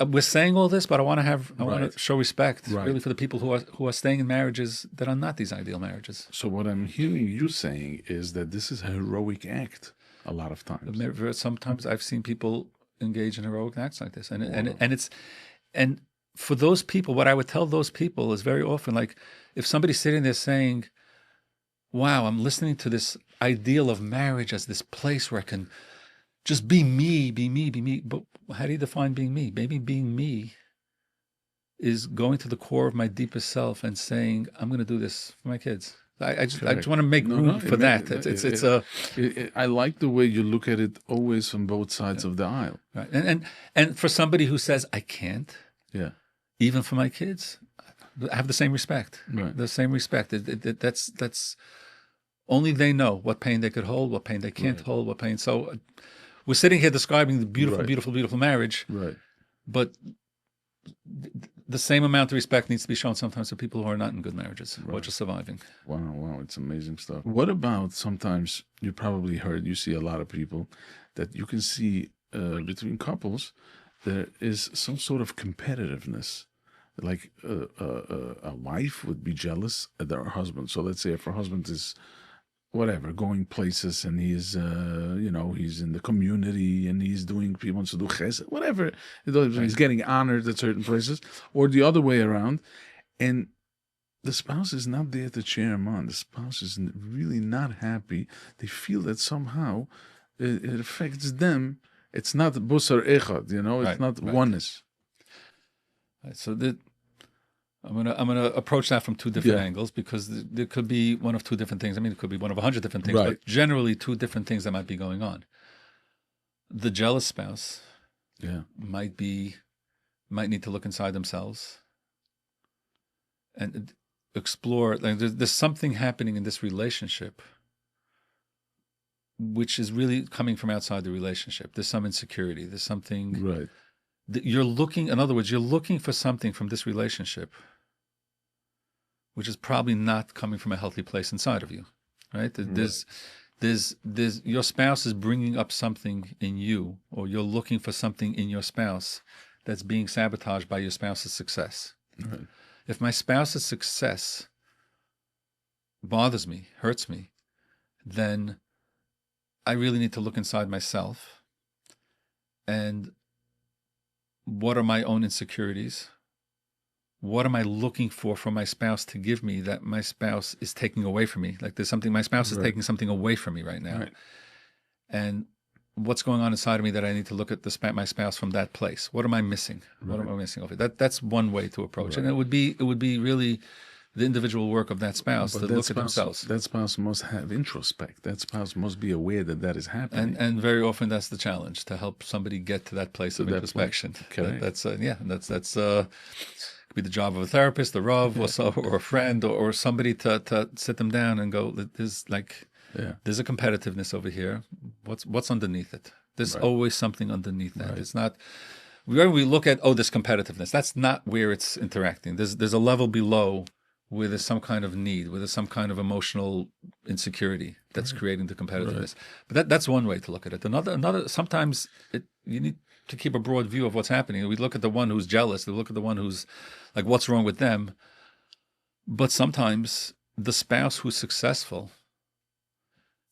we're saying all this, but I want to show respect really for the people who are staying in marriages that are not these ideal marriages. So what I'm hearing you saying is that this is a heroic act. A lot of times. Sometimes I've seen people engage in heroic acts like this, and for those people, what I would tell those people is very often, like, if somebody's sitting there saying, wow, I'm listening to this ideal of marriage as this place where I can just be me, be me, be me. But how do you define being me? Maybe being me is going to the core of my deepest self and saying, I'm going to do this for my kids. I just want to make room for that. I like the way you look at it always from both sides of the aisle. Right. And for somebody who says, I can't, even for my kids, I have the same respect. Right. The same respect. That's only they know what pain they could hold, what pain they can't hold, what pain. So we're sitting here describing the beautiful, beautiful, beautiful marriage. Right. But the same amount of respect needs to be shown sometimes to people who are not in good marriages or just surviving. Wow, it's amazing stuff. What about sometimes, you probably heard, you see a lot of people that you can see between couples, there is some sort of competitiveness. Like a wife would be jealous at their husband. So let's say if her husband is whatever, going places, and he's, he's in the community and he's doing, he wants to do chesed, whatever. He's getting honored at certain places, or the other way around. And the spouse is not there to cheer him on. The spouse is really not happy. They feel that somehow it affects them. It's not busar echad, it's not oneness. Right. So I'm gonna approach that from two different angles, because there could be one of two different things. I mean, it could be one of 100 different things, but generally two different things that might be going on. The jealous spouse might need to look inside themselves and explore. Like there's something happening in this relationship which is really coming from outside the relationship. There's some insecurity. There's something. Right. You're looking. In other words, you're looking for something from this relationship which is probably not coming from a healthy place inside of you, right? There's your spouse is bringing up something in you, or you're looking for something in your spouse that's being sabotaged by your spouse's success. Right. If my spouse's success bothers me, hurts me, then I really need to look inside myself. And what are my own insecurities? What am I looking for from my spouse to give me that my spouse is taking away from me? Like there's something, my spouse is taking something away from me right now. Right. And what's going on inside of me that I need to look at my spouse from that place? What am I missing? What am I missing over? That's one way to approach it. And it would be really the individual work of that spouse to look at themselves. That spouse must have introspect. That spouse must be aware that is happening. And very often that's the challenge, to help somebody get to that place of introspection. That's could be the job of a therapist, a Rav, or a friend, or somebody to sit them down and go, there's a competitiveness over here. What's underneath it? There's always something underneath that. It's not where we look at, this competitiveness. That's not where it's interacting. There's a level below where there's some kind of need, where there's some kind of emotional insecurity that's creating the competitiveness. But that's one way to look at it. Another sometimes you need to keep a broad view of what's happening. We look at the one who's jealous, we look at the one who's like, what's wrong with them? But sometimes the spouse who's successful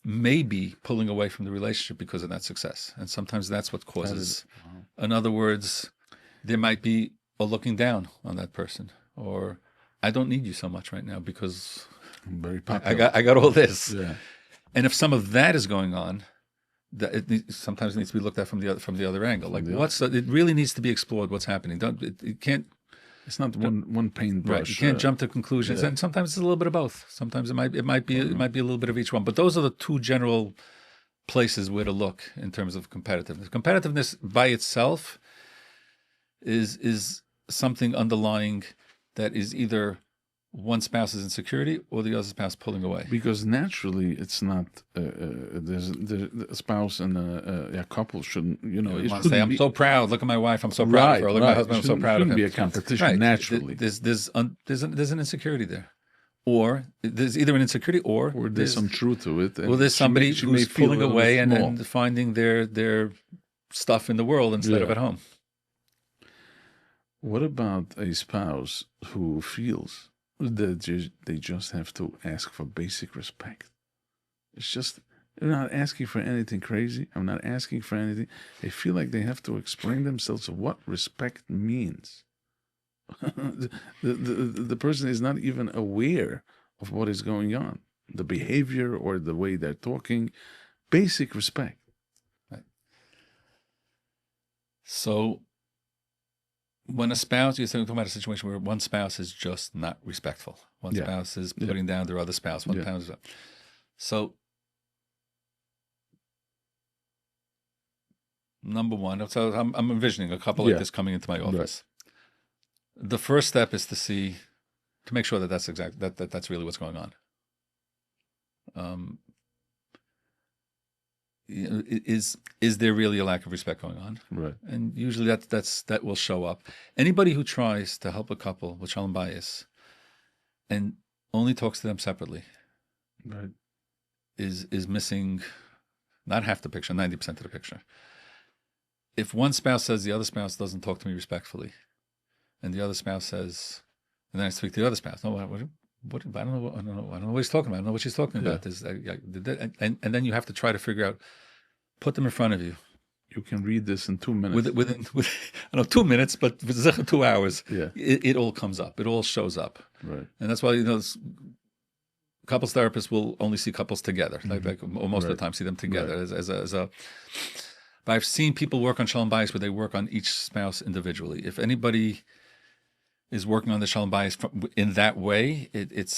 may be pulling away from the relationship because of that success. And sometimes that's what causes. In other words, there might be a looking down on that person, or I don't need you so much right now because I'm very popular. I got all this. Yeah. And if some of that is going on, sometimes it needs to be looked at from the other angle. Like it really needs to be explored. What's happening? It can't. It's not one paintbrush. Right. You can't jump to conclusions. And sometimes it's a little bit of both. Sometimes it might be a little bit of each one. But those are the two general places where to look in terms of competitiveness. Competitiveness by itself is something underlying that is either one spouse's insecurity or the other spouse pulling away. Because naturally, it's not the spouse and a couple shouldn't, You want to say, I'm so proud. Look at my wife. I'm so proud of her. Look at my husband. I'm so proud of him. Shouldn't be a competition naturally. There's an insecurity there, or there's either an insecurity or there's some truth to it. Or there's somebody who's pulling away and finding their stuff in the world instead of at home. What about a spouse who feels that they just have to ask for basic respect? It's just, they're not asking for anything crazy. I'm not asking for anything. They feel like they have to explain themselves of what respect means. the person is not even aware of what is going on. the behavior or the way they're talking. Basic respect. Right. So when a spouse, you're talking about a situation where one spouse is just not respectful. One spouse is putting down their other spouse. One spouse is, so number one, so I'm envisioning a couple like this coming into my office. Right. The first step is to make sure that that's really what's going on. Is there really a lack of respect going on? Right. And usually that will show up. Anybody who tries to help a couple with Shalom Bayis and only talks to them separately, right, is missing not half the picture, 90% of the picture. If one spouse says the other spouse doesn't talk to me respectfully, and the other spouse says, and then I speak to the other spouse, no, what I don't know what he's talking about. I don't know what she's talking about. And then you have to try to figure out, put them in front of you. You can read this in 2 minutes. Within I don't know, 2 minutes, but within 2 hours, it all comes up. It all shows up. Right. And that's why, couples therapists will only see couples together. Like most of the time, see them together But I've seen people work on Shalom Bayis where they work on each spouse individually. If anybody is working on the Shalom Bayis in that way, it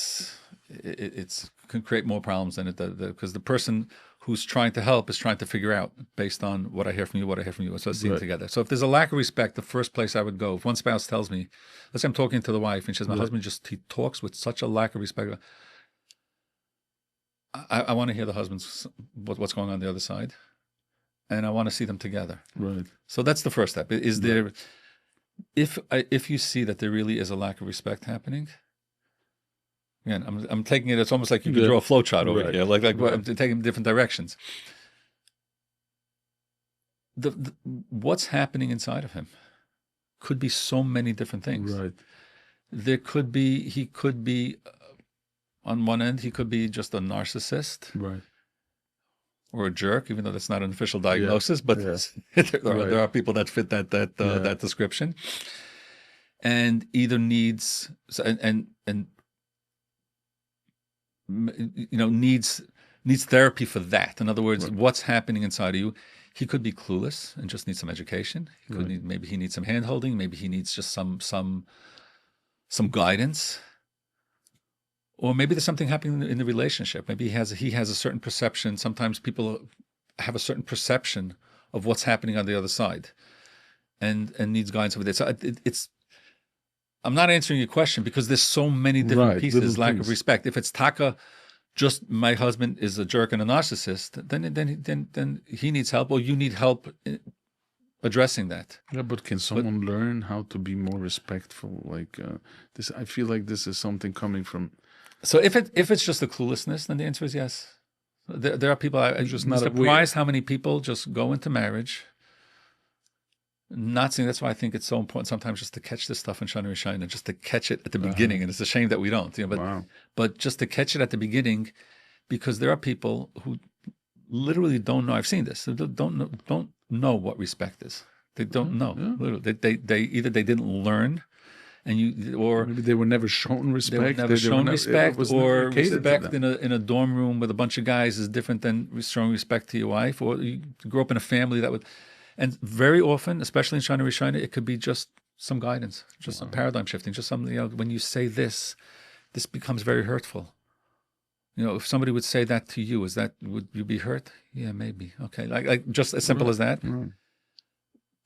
can create more problems than it does, because the person who's trying to help is trying to figure out based on what I hear from you, so see it together. So if there's a lack of respect, the first place I would go, if one spouse tells me, let's say I'm talking to the wife and she says, my husband he talks with such a lack of respect, I want to hear the husband's what's going on the other side, and I want to see them together. Right. So that's the first step. Is there, if you see that there really is a lack of respect happening, again, I'm taking it. It's almost like you could draw a flow chart over here, like I'm taking different directions. What's happening inside of him could be so many different things. Right. He could be. On one end, he could be just a narcissist, right, or a jerk, even though that's not an official diagnosis. But there are people that fit that description, and either needs needs therapy for that. In other words, what's happening inside of you? He could be clueless and just need some education. He could maybe he needs some hand holding. Maybe he needs just some guidance. Or maybe there's something happening in the relationship. Maybe he has a certain perception. Sometimes people have a certain perception of what's happening on the other side, and needs guidance over there. So I'm not answering your question because there's so many different pieces. Lack of respect. If it's taka, just my husband is a jerk and a narcissist, then he needs help, or you need help addressing that. Yeah, but can someone learn how to be more respectful? Like this, I feel like this is something coming from. So if it's just a cluelessness, then the answer is yes. There are people. I'm just not surprised how many people just go into marriage. Not saying that's why I think it's so important sometimes just to catch this stuff in Shana Rishayna, just to catch it at the beginning, and it's a shame that we don't. But just to catch it at the beginning, because there are people who literally don't know. I've seen this. They don't know what respect is. They don't know. Literally, they either they didn't learn. Or maybe they were never shown respect. They were never shown respect, or respect in a dorm room with a bunch of guys is different than showing respect to your wife. Or you grew up in a family that would, and very often, especially in Shana Rishayna, it could be just some guidance, just some paradigm shifting, just something. When you say this becomes very hurtful. If somebody would say that to you, would you be hurt? Yeah, maybe. Okay, like just as simple as that.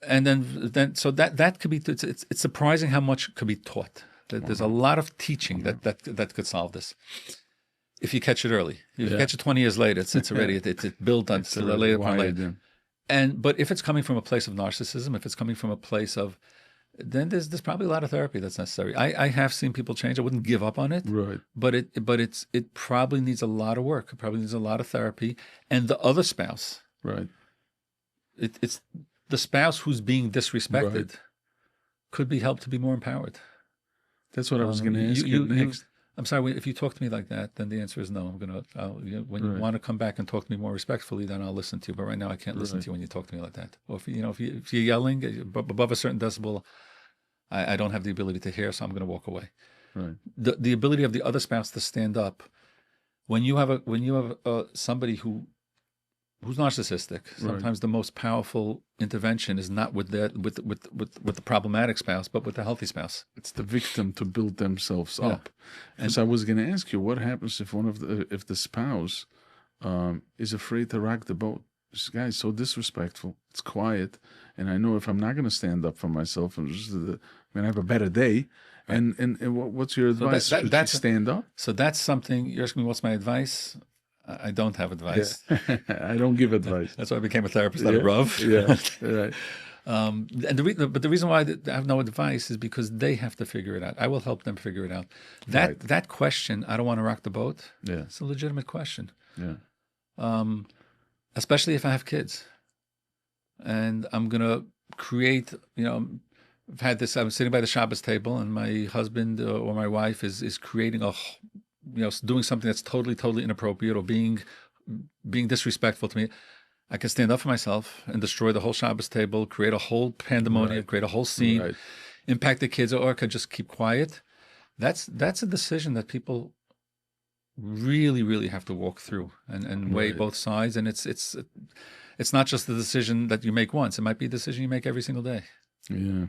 And then so that could be. It's surprising how much could be taught. There's a lot of teaching that could solve this if you catch it early. If you catch it 20 years later, it's already it's built on later upon later. But if it's coming from a place of narcissism, if it's coming from a place of, then there's probably a lot of therapy that's necessary. I have seen people change. I wouldn't give up on it. Right. But it probably needs a lot of work. It probably needs a lot of therapy. And the other spouse. Right. It's the spouse who's being disrespected could be helped to be more empowered. That's what I was going to ask you next. I'm sorry, if you talk to me like that, then the answer is no. When you want to come back and talk to me more respectfully, then I'll listen to you. But right now, I can't listen to you when you talk to me like that. Or if you're yelling above a certain decibel, I don't have the ability to hear, so I'm going to walk away. Right. The ability of the other spouse to stand up when you have somebody who's narcissistic, sometimes the most powerful intervention is not with the problematic spouse, but with the healthy spouse. It's the victim to build themselves up. Because I was going to ask you, what happens if if the spouse is afraid to rock the boat? This guy's so disrespectful. It's quiet, and I know if I'm not going to stand up for myself, I'm going to have a better day. Right. And what's your advice? Should she stand up? So that's something. You're asking me what's my advice? I don't have advice. Yeah. I don't give advice. That's why I became a therapist out of Rav. Yeah, right. But the reason why I have no advice is because they have to figure it out. I will help them figure it out. That question, I don't want to rock the boat. Yeah, it's a legitimate question. Yeah, especially if I have kids, and I'm gonna create. I've had this. I'm sitting by the Shabbos table, and my husband or my wife is creating doing something that's totally inappropriate or being disrespectful to me. I can stand up for myself and destroy the whole Shabbos table, create a whole pandemonium, create a whole scene, impact the kids, or I could just keep quiet. That's a decision that people really have to walk through and weigh both sides. And it's not just the decision that you make once. It might be a decision you make every single day. Yeah.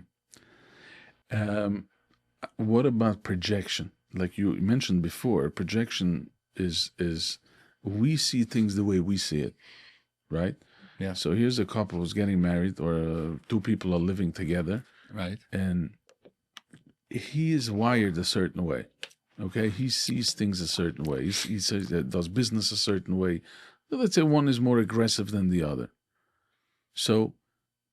What about projection? Like you mentioned before, projection is we see things the way we see it, right? Yeah. So here's a couple who's getting married, or two people are living together, right? And he is wired a certain way. Okay, he sees things a certain way. He says that does business a certain way. Let's say one is more aggressive than the other. So,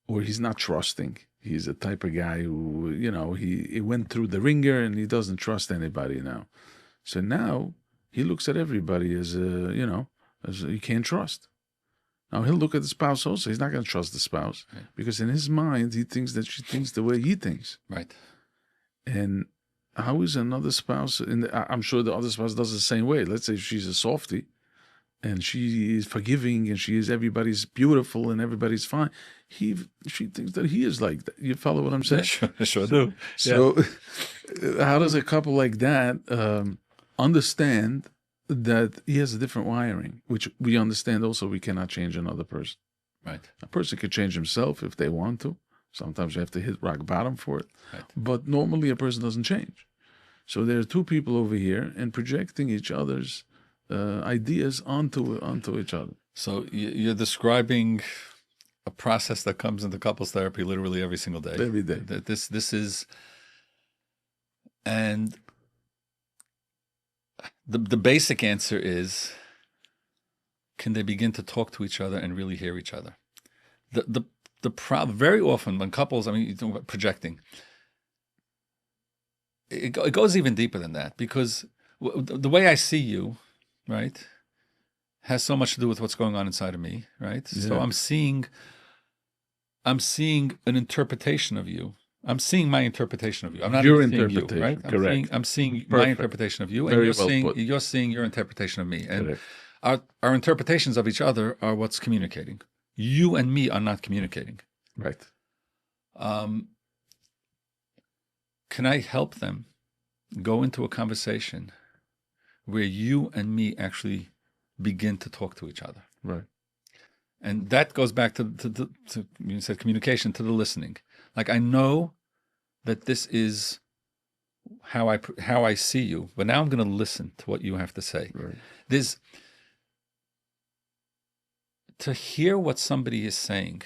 or he's not trusting. He's a type of guy who, he went through the ringer and he doesn't trust anybody now. So now he looks at everybody as he can't trust. Now he'll look at the spouse also. He's not going to trust the spouse because in his mind he thinks that she thinks the way he thinks. Right. And how is another spouse? I'm sure the other spouse does the same way. Let's say she's a softie, and she is forgiving, and everybody's beautiful, and everybody's fine. She thinks that he is like that. You follow what I'm saying? Sure do. So, how does a couple like that understand that he has a different wiring, which we understand also we cannot change another person? Right. A person can change himself if they want to. Sometimes you have to hit rock bottom for it. Right. But normally a person doesn't change. So there are two people over here and projecting each other's ideas onto each other. So you're describing a process that comes into couples therapy literally every single day. Every day. This is, and the basic answer is, can they begin to talk to each other and really hear each other? The problem very often when couples, you talk about projecting, it goes even deeper than that, because the way I see you, right, has so much to do with what's going on inside of me, right? Yeah. So I'm seeing an interpretation of you. I'm seeing my interpretation of you. I'm not your seeing interpretation, you, right? Correct. I'm seeing Perfect. My interpretation of you, and you're seeing your interpretation of me. And our interpretations of each other are what's communicating. You and me are not communicating. Right. Can I help them go into a conversation where you and me actually begin to talk to each other? Right. And that goes back to you said communication, to the listening. Like, I know that this is how I see you, but now I'm going to listen to what you have to say. Right. To hear what somebody is saying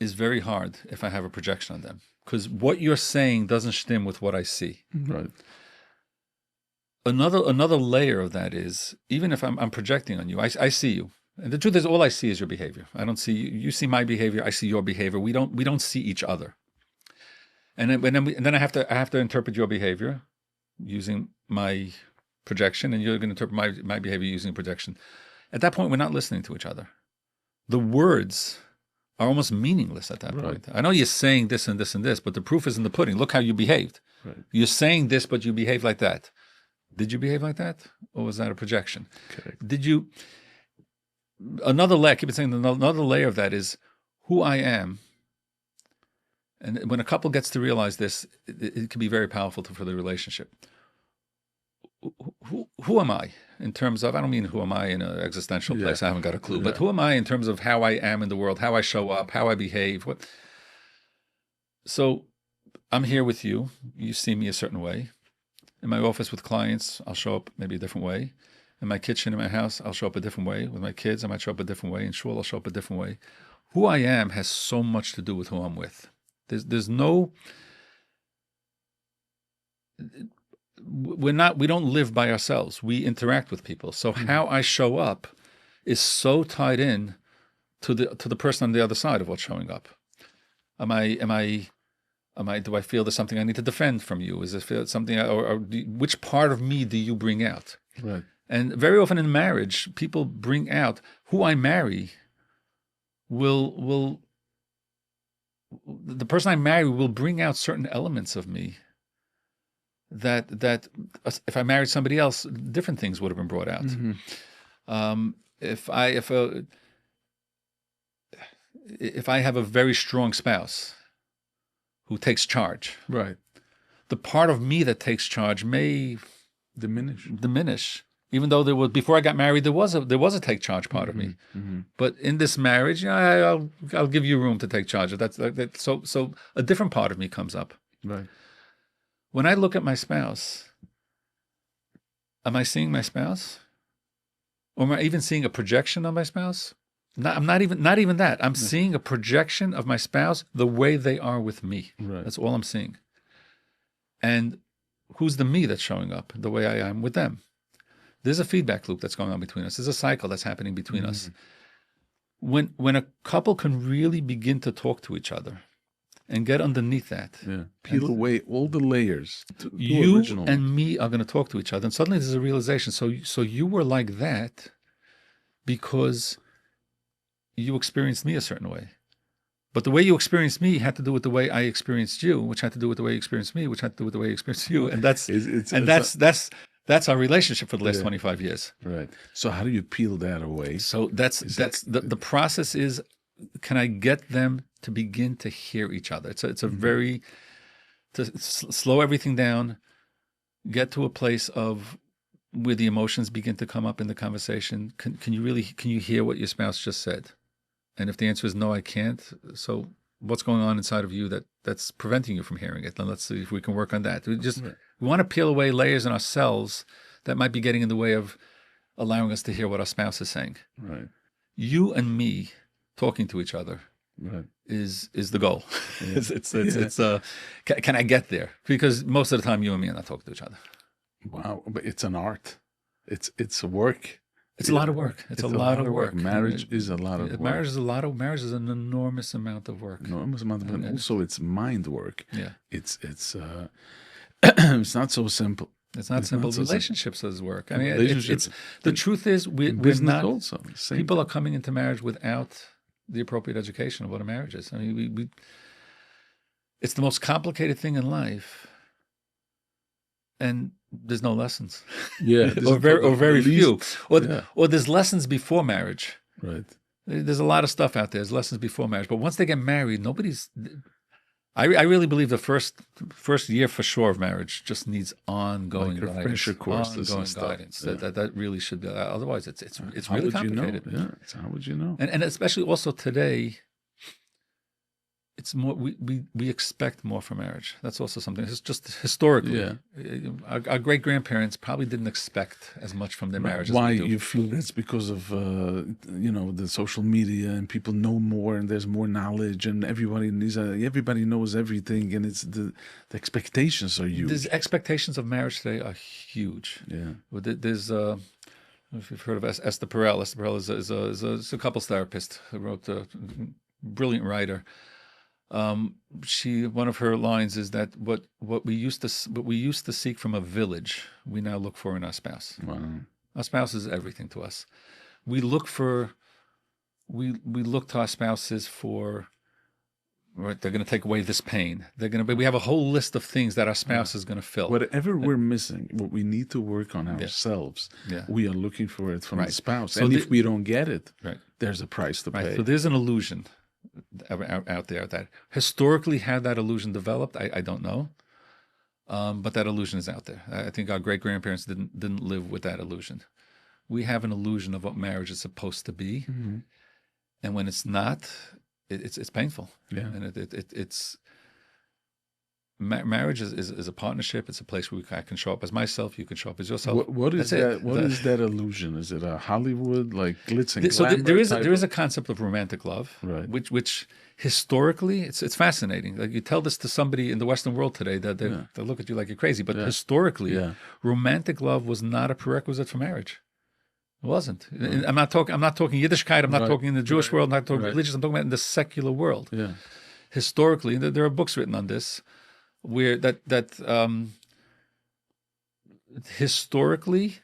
is very hard if I have a projection on them, because what you're saying doesn't stem with what I see. Right. Another layer of that is, even if I'm projecting on you, I see you, and the truth is, all I see is your behavior. I don't see you. You see my behavior. I see your behavior. We don't see each other. And then I have to interpret your behavior using my projection, and you're going to interpret my behavior using projection. At that point, we're not listening to each other. The words are almost meaningless at that point. I know you're saying this and this and this, but the proof is in the pudding. Look how you behaved. Right. You're saying this, but you behave like that. Did you behave like that? Or was that a projection? Correct. Did you... Another layer, I keep saying another layer of that is who I am. And when a couple gets to realize this, it can be very powerful for the relationship. who am I in terms of, I don't mean who am I in an existential place, I haven't got a clue, but who am I in terms of how I am in the world, how I show up, how I behave. So I'm here with you. You see me a certain way. In my office with clients, I'll show up maybe a different way. In my kitchen, in my house, I'll show up a different way. With my kids, I might show up a different way. In shul, I'll show up a different way. Who I am has so much to do with who I'm with. There's no... we don't live by ourselves. We interact with people. So how I show up is so tied in to the person on the other side of what's showing up. Do I feel there's something I need to defend from you? Is it something, which part of me do you bring out? Right. And very often in marriage, people bring out who I marry the person I marry will bring out certain elements of me that if I married somebody else, different things would have been brought out. If I have a very strong spouse who takes charge, right, the part of me that takes charge may diminish. Even though before I got married, there was a take charge part of me. But in this marriage, I'll give you room to take charge. So a different part of me comes up. Right. When I look at my spouse, am I seeing my spouse? Or am I even seeing a projection of my spouse? I'm not even that. I'm seeing a projection of my spouse the way they are with me. Right. That's all I'm seeing. And who's the me that's showing up? The way I am with them. There's a feedback loop that's going on between us. There's a cycle that's happening between us. When a couple can really begin to talk to each other and get underneath that. Yeah. Peel away all the layers. You and me are going to talk to each other. And suddenly there's a realization. So you were like that because you experienced me a certain way. But the way you experienced me had to do with the way I experienced you, which had to do with the way you experienced me, which had to do with the way you experienced you. And that's our relationship for the last 25 years. Right. So how do you peel that away? So the process is, can I get them to begin to hear each other? It's a very, to slow everything down, get to a place of where the emotions begin to come up in the conversation. Can you hear what your spouse just said? And if the answer is no, I can't. So what's going on inside of you that's preventing you from hearing it? Then let's see if we can work on that. We want to peel away layers in ourselves that might be getting in the way of allowing us to hear what our spouse is saying. Right. You and me talking to each other is the goal. Yeah. Can I get there? Because most of the time you and me are not talking to each other. Wow, but it's an art. It's a work. It's a lot of work. It's a lot of work. Marriage is a lot of work. Marriage is an enormous amount of work. And also it's mind work. Yeah. It's it's not so simple. It's not simple. Relationships is work. I mean, the truth is we're not. Also, people are coming into marriage without the appropriate education of what a marriage is. I mean, it's the most complicated thing in life, and there's no lessons. Yeah, or very few. Or there's lessons before marriage. Right. There's a lot of stuff out there. There's lessons before marriage, but once they get married, I really believe the first year for sure of marriage just needs ongoing guidance. Refresher courses, ongoing and guidance. Yeah. That really should be. Otherwise, it's really complicated. You know? Yeah. How would you know? And especially also today, it's more. We expect more from marriage. That's also something. It's just historically. Yeah. Our great grandparents probably didn't expect as much from their marriage. Why as we do. You feel that's because of the social media and people know more and there's more knowledge and everybody knows everything and it's the expectations are huge. The expectations of marriage today are huge. Yeah. There's I don't know if you've heard of Esther Perel. Esther Perel is a couples therapist who wrote a brilliant writer. One of her lines is that what we used to seek from a village, we now look for in our spouse. Wow. Our spouse is everything to us. We look to our spouses for, right, they're going to take away this pain. We have a whole list of things that our spouse is going to fill. Whatever we're missing, what we need to work on ourselves, we are looking for it from the spouse. So if we don't get it, there's a price to pay. So there's an illusion out there that historically how that illusion developed, I don't know. But that illusion is out there. I think our great-grandparents didn't live with that illusion. We have an illusion of what marriage is supposed to be, and when it's not, it's painful. Yeah. And it's marriage is a partnership. It's a place where I can show up as myself. You can show up as yourself. What is That's that? it. What is that illusion? Is it a Hollywood like glitz and So glamour there type is a of- concept of romantic love, Right. which historically it's fascinating. Like you tell this to somebody in the Western world today, that they look at you like you're crazy. But historically, romantic love was not a prerequisite for marriage. It wasn't. Right. I'm not talking Yiddishkeit. I'm not talking in the Jewish world. I'm not talking religious. I'm talking about in the secular world. Yeah. Historically, there are books written on this, where historically,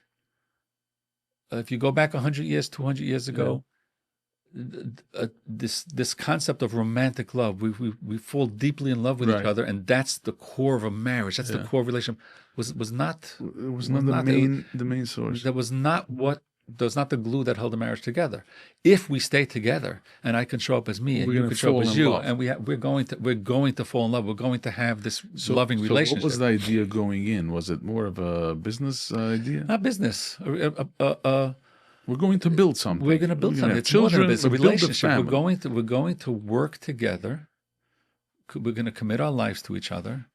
if you go back 100 years, 200 years ago, this concept of romantic love, we fall deeply in love with each other, and that's the core of a marriage. That's the core of relationship. Was not. It was not the main source. That was not what. There's not the glue that held the marriage together. If we stay together, and I can show up as me, and you can show up as you, and we're going to fall in love. We're going to have this loving relationship. What was the idea going in? Was it more of a business idea? Not business. We're going to build something. We're going to build something. It's children. It's a relationship. Build a family. We're going to work together. We're going to commit our lives to each other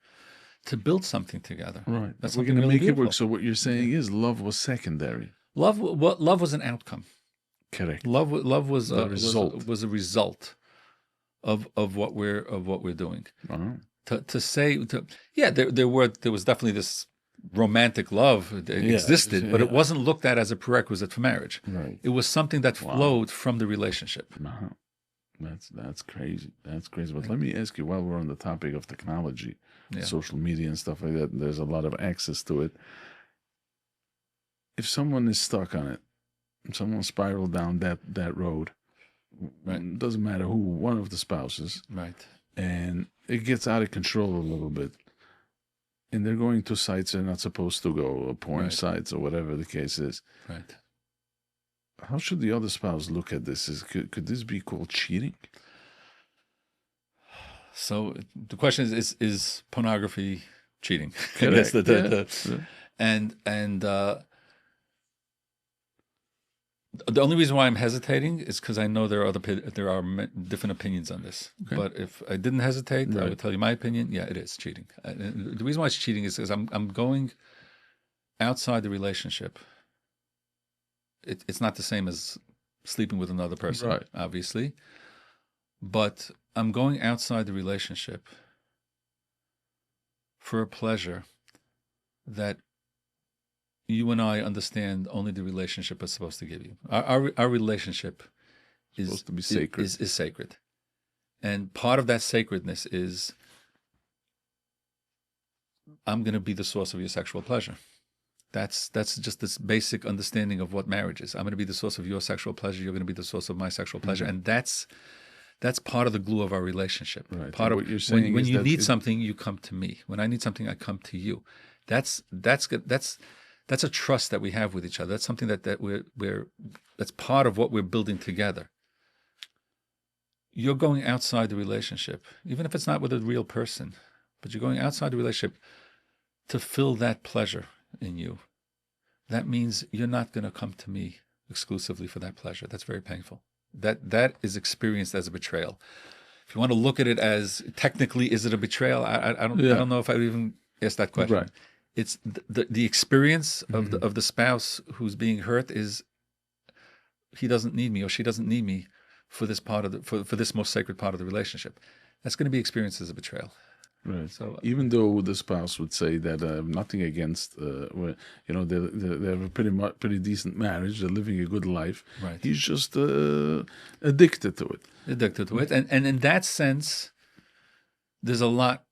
to build something together. Right. That's we're going to really make beautiful. it work. So what you're saying is love was secondary. Love was an outcome. Correct. Love was The result. was a result of what we're doing. Uh-huh. There was definitely this romantic love that existed, but it wasn't looked at as a prerequisite for marriage. Right. It was something that flowed from the relationship. Uh-huh. That's crazy. That's crazy. But let me ask you, while we're on the topic of technology, social media and stuff like that, and there's a lot of access to it. If someone is stuck on it, if someone spiraled down that road, it doesn't matter who, one of the spouses, right, and it gets out of control a little bit, and they're going to sites they're not supposed to go, or porn sites, or whatever the case is. Right. How should the other spouse look at this? Could this be called cheating? So the question is pornography cheating? Correct. The only reason why I'm hesitating is because I know there are different opinions on this. Okay. But if I didn't hesitate, I would tell you my opinion. Yeah, it is cheating. The reason why it's cheating is because I'm going outside the relationship. It's not the same as sleeping with another person, obviously. But I'm going outside the relationship for a pleasure that you and I understand only the relationship is supposed to give you. Our relationship is supposed to be sacred. Is sacred. And part of that sacredness is I'm going to be the source of your sexual pleasure. That's just this basic understanding of what marriage is. I'm going to be the source of your sexual pleasure. You're going to be the source of my sexual pleasure. And that's part of the glue of our relationship. Right. Part of what you're saying when you need something, you come to me. When I need something, I come to you. That's good. That's a trust that we have with each other. That's something that's part of what we're building together. You're going outside the relationship, even if it's not with a real person, but you're going outside the relationship to fill that pleasure in you. That means you're not going to come to me exclusively for that pleasure. That's very painful. That is experienced as a betrayal. If you want to look at it as technically, is it a betrayal? I don't know if I would even ask that question. Right. It's the experience of the spouse who's being hurt is he doesn't need me or she doesn't need me for this part of for this most sacred part of the relationship. That's going to be experienced as a betrayal. Right. So even though the spouse would say that nothing against, they have a pretty decent marriage, they're living a good life. Right. He's just addicted to it. Addicted to it, and in that sense, there's a lot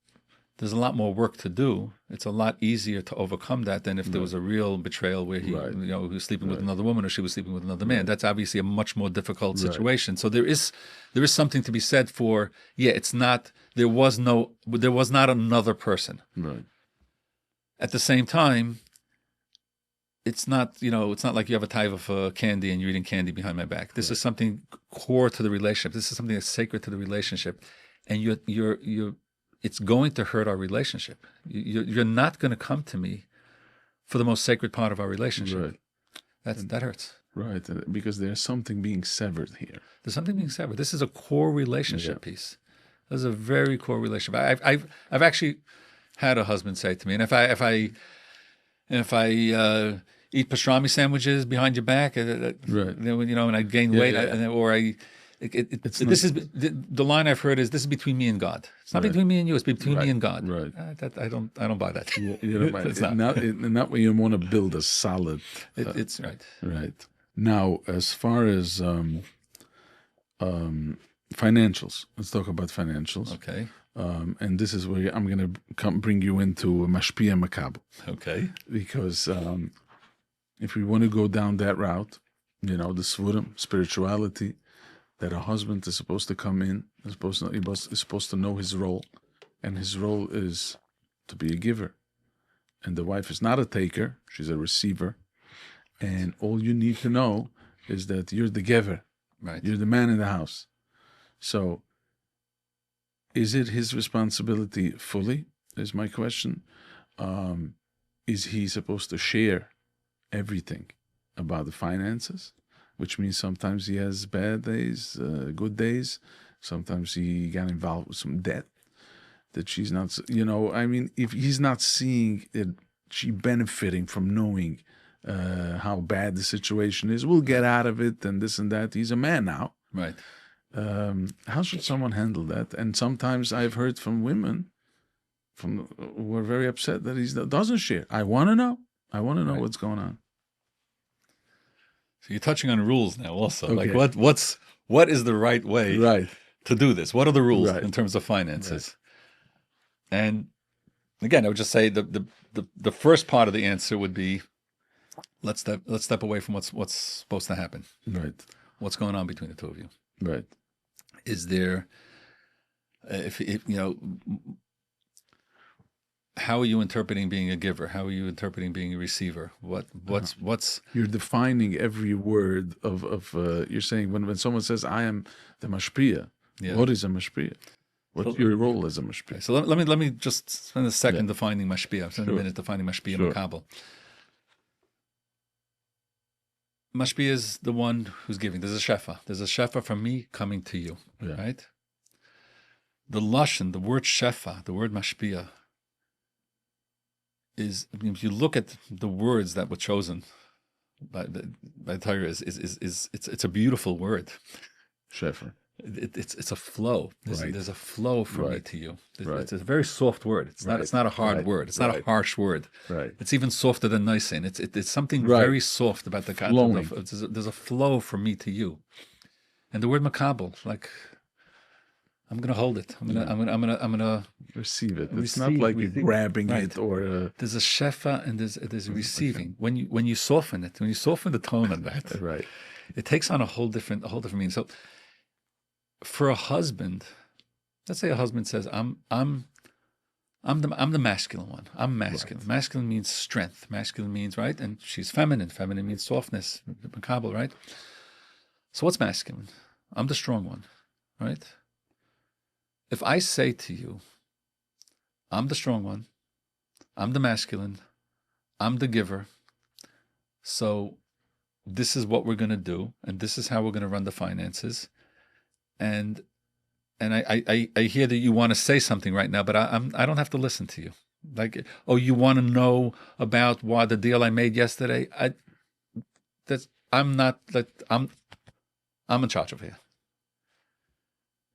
more work to do. It's a lot easier to overcome that than if there was a real betrayal where he was sleeping with another woman or she was sleeping with another man. That's obviously a much more difficult situation. So there is something to be said for, it's not, there was not another person. Right. At the same time, it's not like you have a tithe of candy and you're eating candy behind my back. This is something core to the relationship. This is something that's sacred to the relationship. And you're it's going to hurt our relationship. You're not going to come to me for the most sacred part of our relationship. Right. That hurts. Right, because there's something being severed here. There's something being severed. This is a core relationship piece. This is a very core relationship. I've actually had a husband say to me, and if I eat pastrami sandwiches behind your back, Right. And I gain weight, this is the line I've heard is, this is between me and God. It's not between me and you. It's between me and God. Right. I don't buy that. You don't mind. It's not when you want to build a solid. It's right. Right. Now, as far as financials, let's talk about financials. Okay. And this is where I'm going to bring you into mashpia makabel. Okay. Because if we want to go down that route, the svurim, spirituality, that a husband is supposed to come in, is supposed to know his role, and his role is to be a giver. And the wife is not a taker, she's a receiver. And all you need to know is that you're the giver. Right. You're the man in the house. So, is it his responsibility fully, is my question? Is he supposed to share everything about the finances? Which means sometimes he has bad days, good days. Sometimes he got involved with some debt that she's not, if he's not seeing it, she benefiting from knowing how bad the situation is, we'll get out of it and this and that. He's a man now. Right. How should someone handle that? And sometimes I've heard from women who are very upset that he doesn't share. I want to know. What's going on. So you're touching on rules now also. Okay. Like what is the right way to do this? What are the rules in terms of finances? Right. And again, I would just say the first part of the answer would be, let's step away from what's supposed to happen. Right. What's going on between the two of you? Right. Is there, how are you interpreting being a giver? How are you interpreting being a receiver? What's you're defining every word of you're saying when someone says I am the mashpia. Yeah. What is a mashpia? What's your role as a mashpia? Okay, so let me just spend a second defining mashpia. Spend a minute defining mashpia makabel. Mashpia is the one who's giving. There's a shefa. There's a shefa from me coming to you. Yeah. Right? The lashon, the word shefa, the word mashpia, is, if you look at the words that were chosen by Torah, it's a beautiful word. Shefa. It's a flow. There's a flow from me to you. Right. It's a very soft word. It's not a hard word. It's not a harsh word. Right. It's even softer than niacin. It's something very soft about the concept. There's a flow from me to you, and the word makabel, like, I'm gonna hold it. I'm gonna receive it. It's not like you're grabbing it or. There's a shefa and there's a receiving. When you soften it, when you soften the tone on that, right, it takes on a whole different meaning. So, for a husband, let's say a husband says, I'm the masculine one. I'm masculine. Right. Masculine means strength. Masculine means, right? And she's feminine. Feminine means softness, makabel, right? So what's masculine? I'm the strong one, right? If I say to you, I'm the strong one, I'm the masculine, I'm the giver, so this is what we're going to do, and this is how we're going to run the finances, and I hear that you want to say something right now, but I don't have to listen to you. Like, oh, you want to know about why the deal I made yesterday? I'm in charge of here.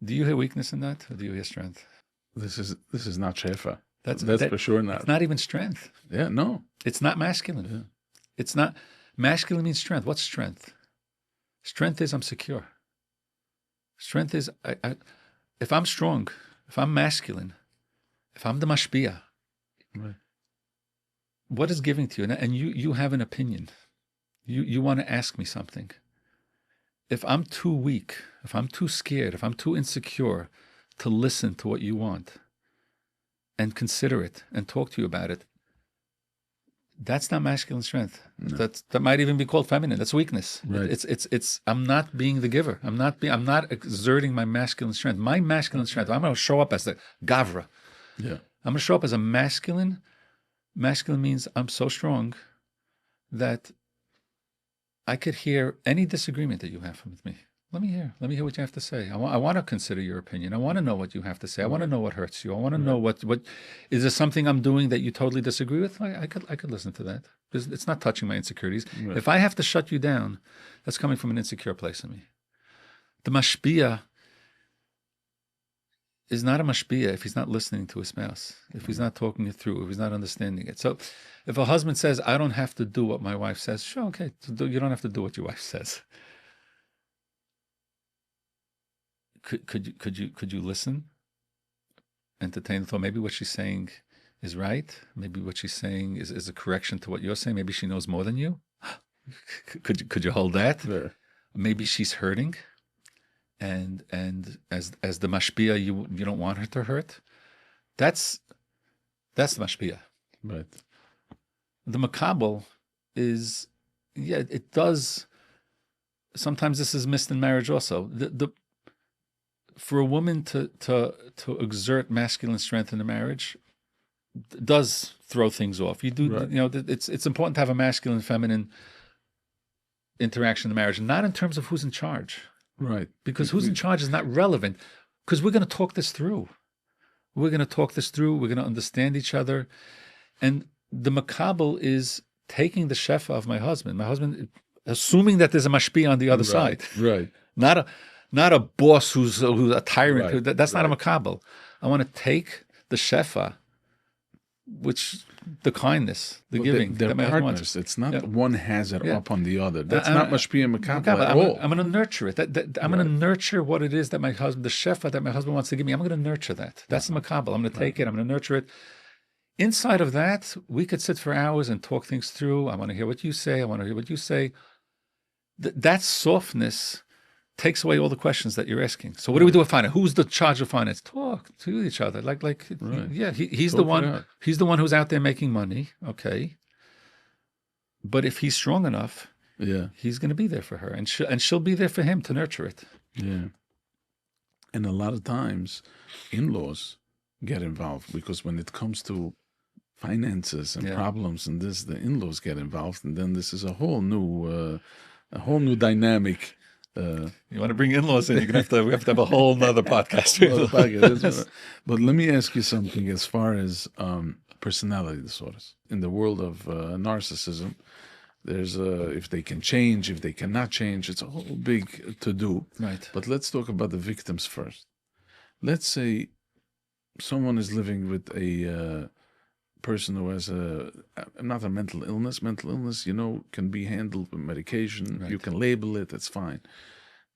Do you hear weakness in that, or do you hear strength? This is not shefa. That's that, for sure not. It's not even strength. Yeah, no. It's not masculine. Yeah. It's not masculine means strength. What's strength? Strength is I'm secure. Strength is if I'm strong, if I'm masculine, if I'm the mashpia, right. What is giving to you? And you have an opinion. You want to ask me something. If I'm too weak, if I'm too scared, if I'm too insecure to listen to what you want and consider it and talk to you about it, that's not masculine strength. No. That might even be called feminine. That's weakness. Right. It's I'm not being the giver. I'm not exerting my masculine strength. My masculine strength, I'm going to show up as the gavra. Yeah. I'm going to show up as a masculine. Masculine means I'm so strong that I could hear any disagreement that you have with me. Let me hear what you have to say. I want to consider your opinion. I want to know what you have to say. I want to know what hurts you. I want to know what is there something I'm doing that you totally disagree with? I could listen to that. It's not touching my insecurities. Right. If I have to shut you down, that's coming from an insecure place in me. The mashpia is not a mashpia if he's not listening to his spouse, if he's not talking it through, if he's not understanding it. So if a husband says, I don't have to do what my wife says, sure, okay, you don't have to do what your wife says. Could you listen? Entertain the thought. Maybe what she's saying is right. Maybe what she's saying is a correction to what you're saying. Maybe she knows more than you. Could you hold that? Yeah. Maybe she's hurting. And as the mashpia, you don't want her to hurt. That's the mashpia. Right. The makabel is, it does. Sometimes this is missed in marriage also. For a woman to exert masculine strength in the marriage does throw things off. You do, right. It's important to have a masculine feminine interaction in the marriage, not in terms of who's in charge. Right. Because who's in charge is not relevant, because we're going to talk this through. We're going to understand each other. And the makabel is taking the shefa of my husband, assuming that there's a mashpia on the other side. Right. Not a boss who's a tyrant. Right. That's not a makabel. I want to take the shefa, which the kindness, the giving. They're partners. It's not one has it up on the other. That's not mashpia makabel at all. I'm going to nurture it. I'm going to nurture what it is that my husband, the shefa that my husband wants to give me. I'm going to nurture that. That's the makabel. I'm going to take it. I'm going to nurture it. Inside of that, we could sit for hours and talk things through. I want to hear what you say. I want to hear what you say. That softness takes away all the questions that you're asking. So what do we do with finance? Who's the charge of finance? Talk to each other. He's the one. He's the one who's out there making money. Okay, but if he's strong enough, he's going to be there for her, and she'll be there for him to nurture it. Yeah. And a lot of times, in-laws get involved because when it comes to finances and problems and this, the in-laws get involved, and then this is a whole new dynamic. You want to bring in-laws in? We have to have a whole nother podcast. But let me ask you something as far as personality disorders. In the world of narcissism, there's if they can change, if they cannot change, it's a whole big to-do. Right. But let's talk about the victims first. Let's say someone is living with a person who has not a mental illness. Mental illness, can be handled with medication. Right. You can label it. That's fine.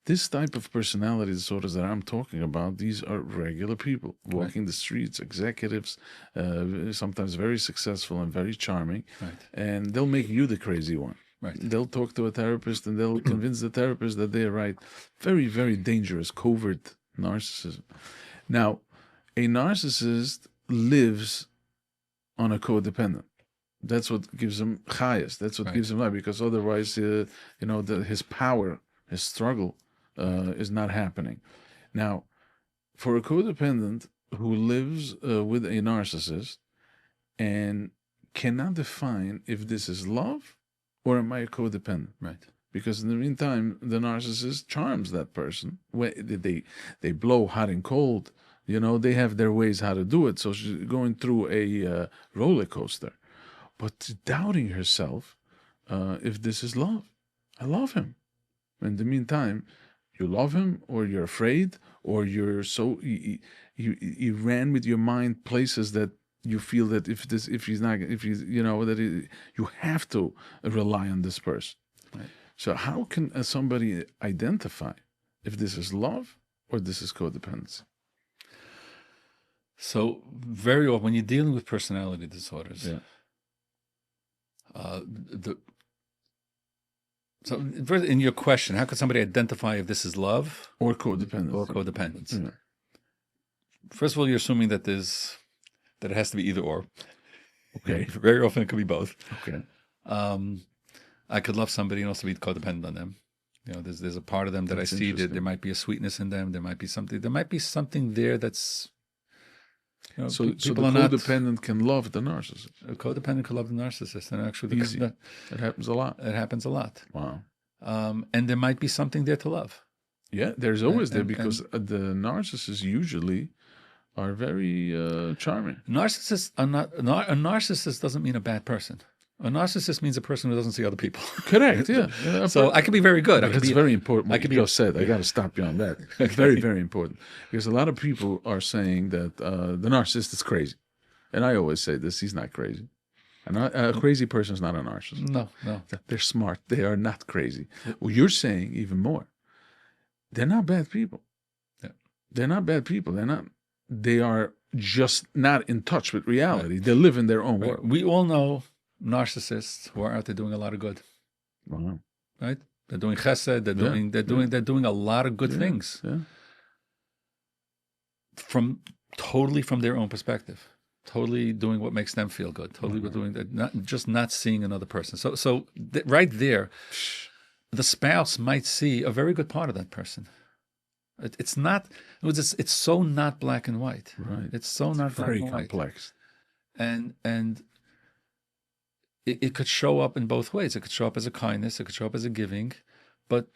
This type of personality disorders that I'm talking about, these are regular people walking the streets, executives, sometimes very successful and very charming. Right. And they'll make you the crazy one. Right. They'll talk to a therapist and they'll convince the therapist that they're right. Very, very dangerous, covert narcissism. Now, a narcissist lives on a codependent. That's what gives him chayas. That's what gives him life, because otherwise, his power, his struggle is not happening. Now, for a codependent who lives with a narcissist and cannot define if this is love or am I a codependent? Right. Because in the meantime, the narcissist charms that person. They blow hot and cold. They have their ways how to do it. So she's going through a roller coaster, but doubting herself if this is love. I love him. In the meantime, you love him, or you're afraid, or you're so you ran with your mind places that you feel that you have to rely on this person. Right. So how can somebody identify if this is love or this is codependency? So very often when you're dealing with personality disorders, so in your question, how could somebody identify if this is love or codependence? Yeah. First of all, you're assuming that it has to be either or. Okay. Very often it could be both. Okay. I could love somebody and also be codependent on them. There's a part of them that I see that there might be a sweetness in them. There might be something there that's So the people are not. codependent can love the narcissist. A codependent can love the narcissist, and actually, Easy. It happens a lot. It happens a lot. Wow. And there might be something there to love. Yeah, there's always there because the narcissists usually are very charming. Narcissists are not. A narcissist doesn't mean a bad person. A narcissist means a person who doesn't see other people. Correct. Yeah. So I could be very good. It's very important. What you just said. I got to stop you on that. Very, very important. Because a lot of people are saying that the narcissist is crazy, and I always say this: he's not crazy. A crazy person is not a narcissist. No. They're smart. They are not crazy. Well, you're saying even more. They're not bad people. Yeah. They're not bad people. They are just not in touch with reality. They live in their own world. We all know narcissists who are out there doing a lot of good. Wow. Right? They're doing chesed. They're doing a lot of good things. Yeah. Totally from their own perspective. Totally doing what makes them feel good. Totally doing that. Not seeing another person. So right there, the spouse might see a very good part of that person. It's not. It's so not black and white. Right. It's so not black very and white. complex. And it could show up in both ways. It could show up as a kindness. It could show up as a giving, but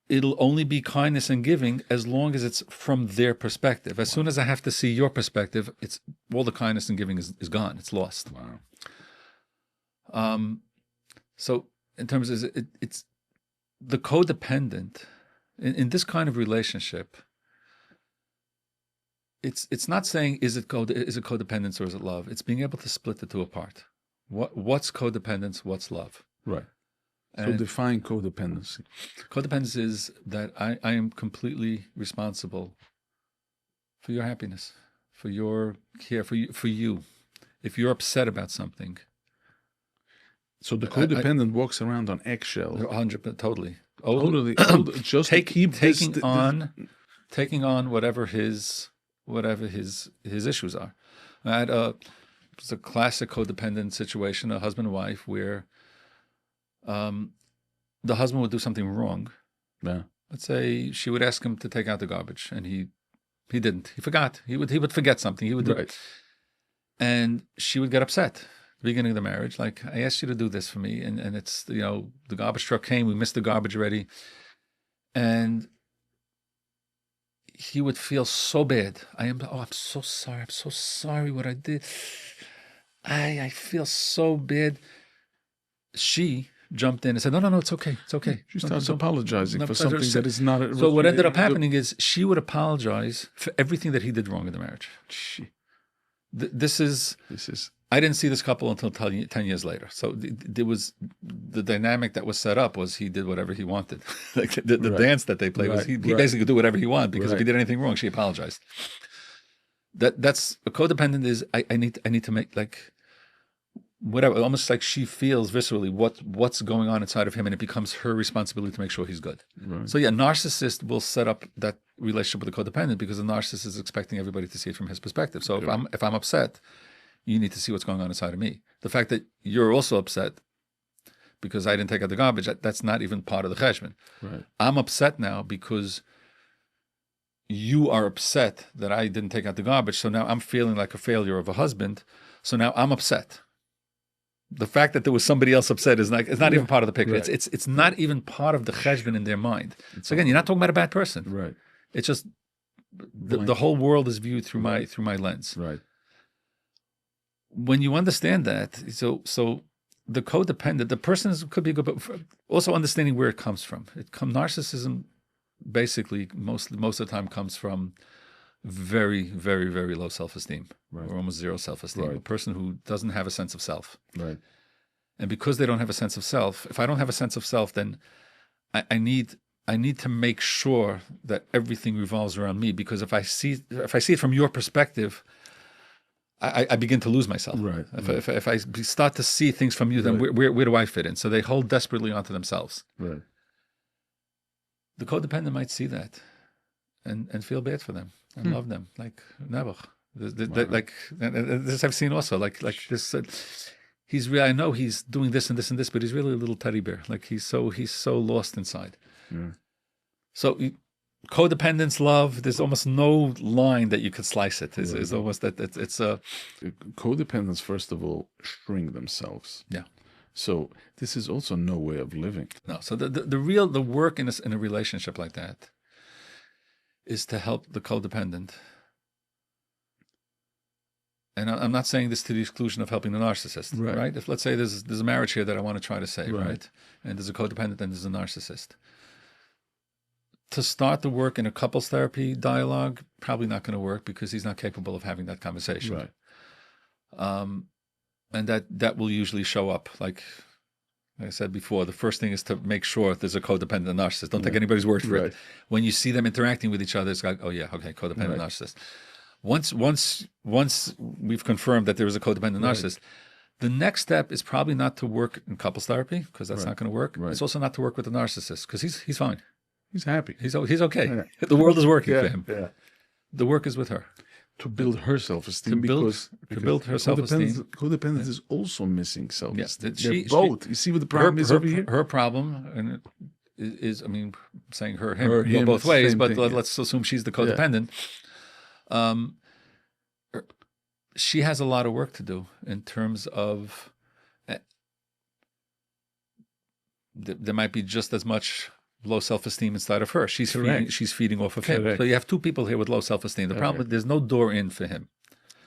it'll only be kindness and giving as long as it's from their perspective. As soon as I have to see your perspective, it's all the kindness and giving is gone. It's lost. Wow. So in terms of it's the codependent in this kind of relationship. It's not saying is it codependence or is it love? It's being able to split the two apart. What's codependence? What's love? Right. So define codependency. Codependency is that I am completely responsible for your happiness, for your care, for you. If you're upset about something. So the codependent walks around on eggshells. 100%, totally. Just taking on whatever his issues are. I had it's a classic codependent situation, a husband and wife, where the husband would do something wrong. Yeah. Let's say she would ask him to take out the garbage, and he didn't. He forgot. He would forget something. He would do it, and she would get upset. At the beginning of the marriage, like, I asked you to do this for me, and it's the garbage truck came. We missed the garbage already, and he would feel so bad. I'm so sorry. I'm so sorry what I did. I feel so bad. She jumped in and said, no, it's okay. It's okay. She starts apologizing for something that is not. So what ended up happening is she would apologize for everything that he did wrong in the marriage. This is. I didn't see this couple until 10 years later. So there was the dynamic that was set up was he did whatever he wanted. Like the dance that they played was he basically could do whatever he wanted because if he did anything wrong, she apologized. That's a codependent is I need to make like whatever, almost like she feels viscerally what's going on inside of him, and it becomes her responsibility to make sure he's good. Right. So narcissist will set up that relationship with the codependent because the narcissist is expecting everybody to see it from his perspective. So if I'm upset, you need to see what's going on inside of me. The fact that you're also upset because I didn't take out the garbage, that's not even part of the cheshbon. Right. I'm upset now because you are upset that I didn't take out the garbage. So now I'm feeling like a failure of a husband. So now I'm upset. The fact that there was somebody else upset is not even part of the picture. Right. It's not even part of the cheshbon in their mind. So again, you're not talking about a bad person. Right. It's just the whole world is viewed through my lens. Right. When you understand that, so the codependent, the person could be good, but also understanding where it comes from. Narcissism basically most of the time comes from very, very, very low self-esteem, or almost zero self-esteem. A person who doesn't have a sense of self. Right. And because they don't have a sense of self, if I don't have a sense of self, then I need to make sure that everything revolves around me. Because if I see it from your perspective, I begin to lose myself. Right. If I start to see things from you, then where do I fit in? So they hold desperately onto themselves. Right. The codependent might see that and feel bad for them and love them, like never. Like this I've seen also. Like this. He's really. I know he's doing this and this and this, but he's really a little teddy bear. Like he's so lost inside. Yeah. So codependence, love. There's almost no line that you could slice it. It's almost that it's a Codependents, first of all, shrink themselves. yeah. So this is also no way of living. No. So the work in a relationship like that is to help the codependent. And I'm not saying this to the exclusion of helping the narcissist, right? If let's say there's a marriage here that I want to try to save, right? And there's a codependent and there's a narcissist. To start the work in a couples therapy dialogue, probably not going to work because he's not capable of having that conversation. Right. And that will usually show up. Like I said before, the first thing is to make sure there's a codependent and narcissist. Don't take anybody's word for it. When you see them interacting with each other, it's like, oh yeah, okay, codependent narcissist. Once we've confirmed that there is a codependent narcissist, the next step is probably not to work in couples therapy because that's not going to work. It's also not to work with the narcissist because he's fine. He's happy. He's okay. Yeah. The world is working for him. Yeah. The work is with her. To build her self-esteem. To build her self-esteem. Codependence is also missing self-esteem. Yeah. They're both. You see what the problem is over here? Her problem and is, I mean, saying him go both ways, but let's assume she's the codependent. She has a lot of work to do in terms of there might be just as much low self-esteem inside of her. She's feeding off of him. So you have two people here with low self-esteem. The problem is there's no door in for him.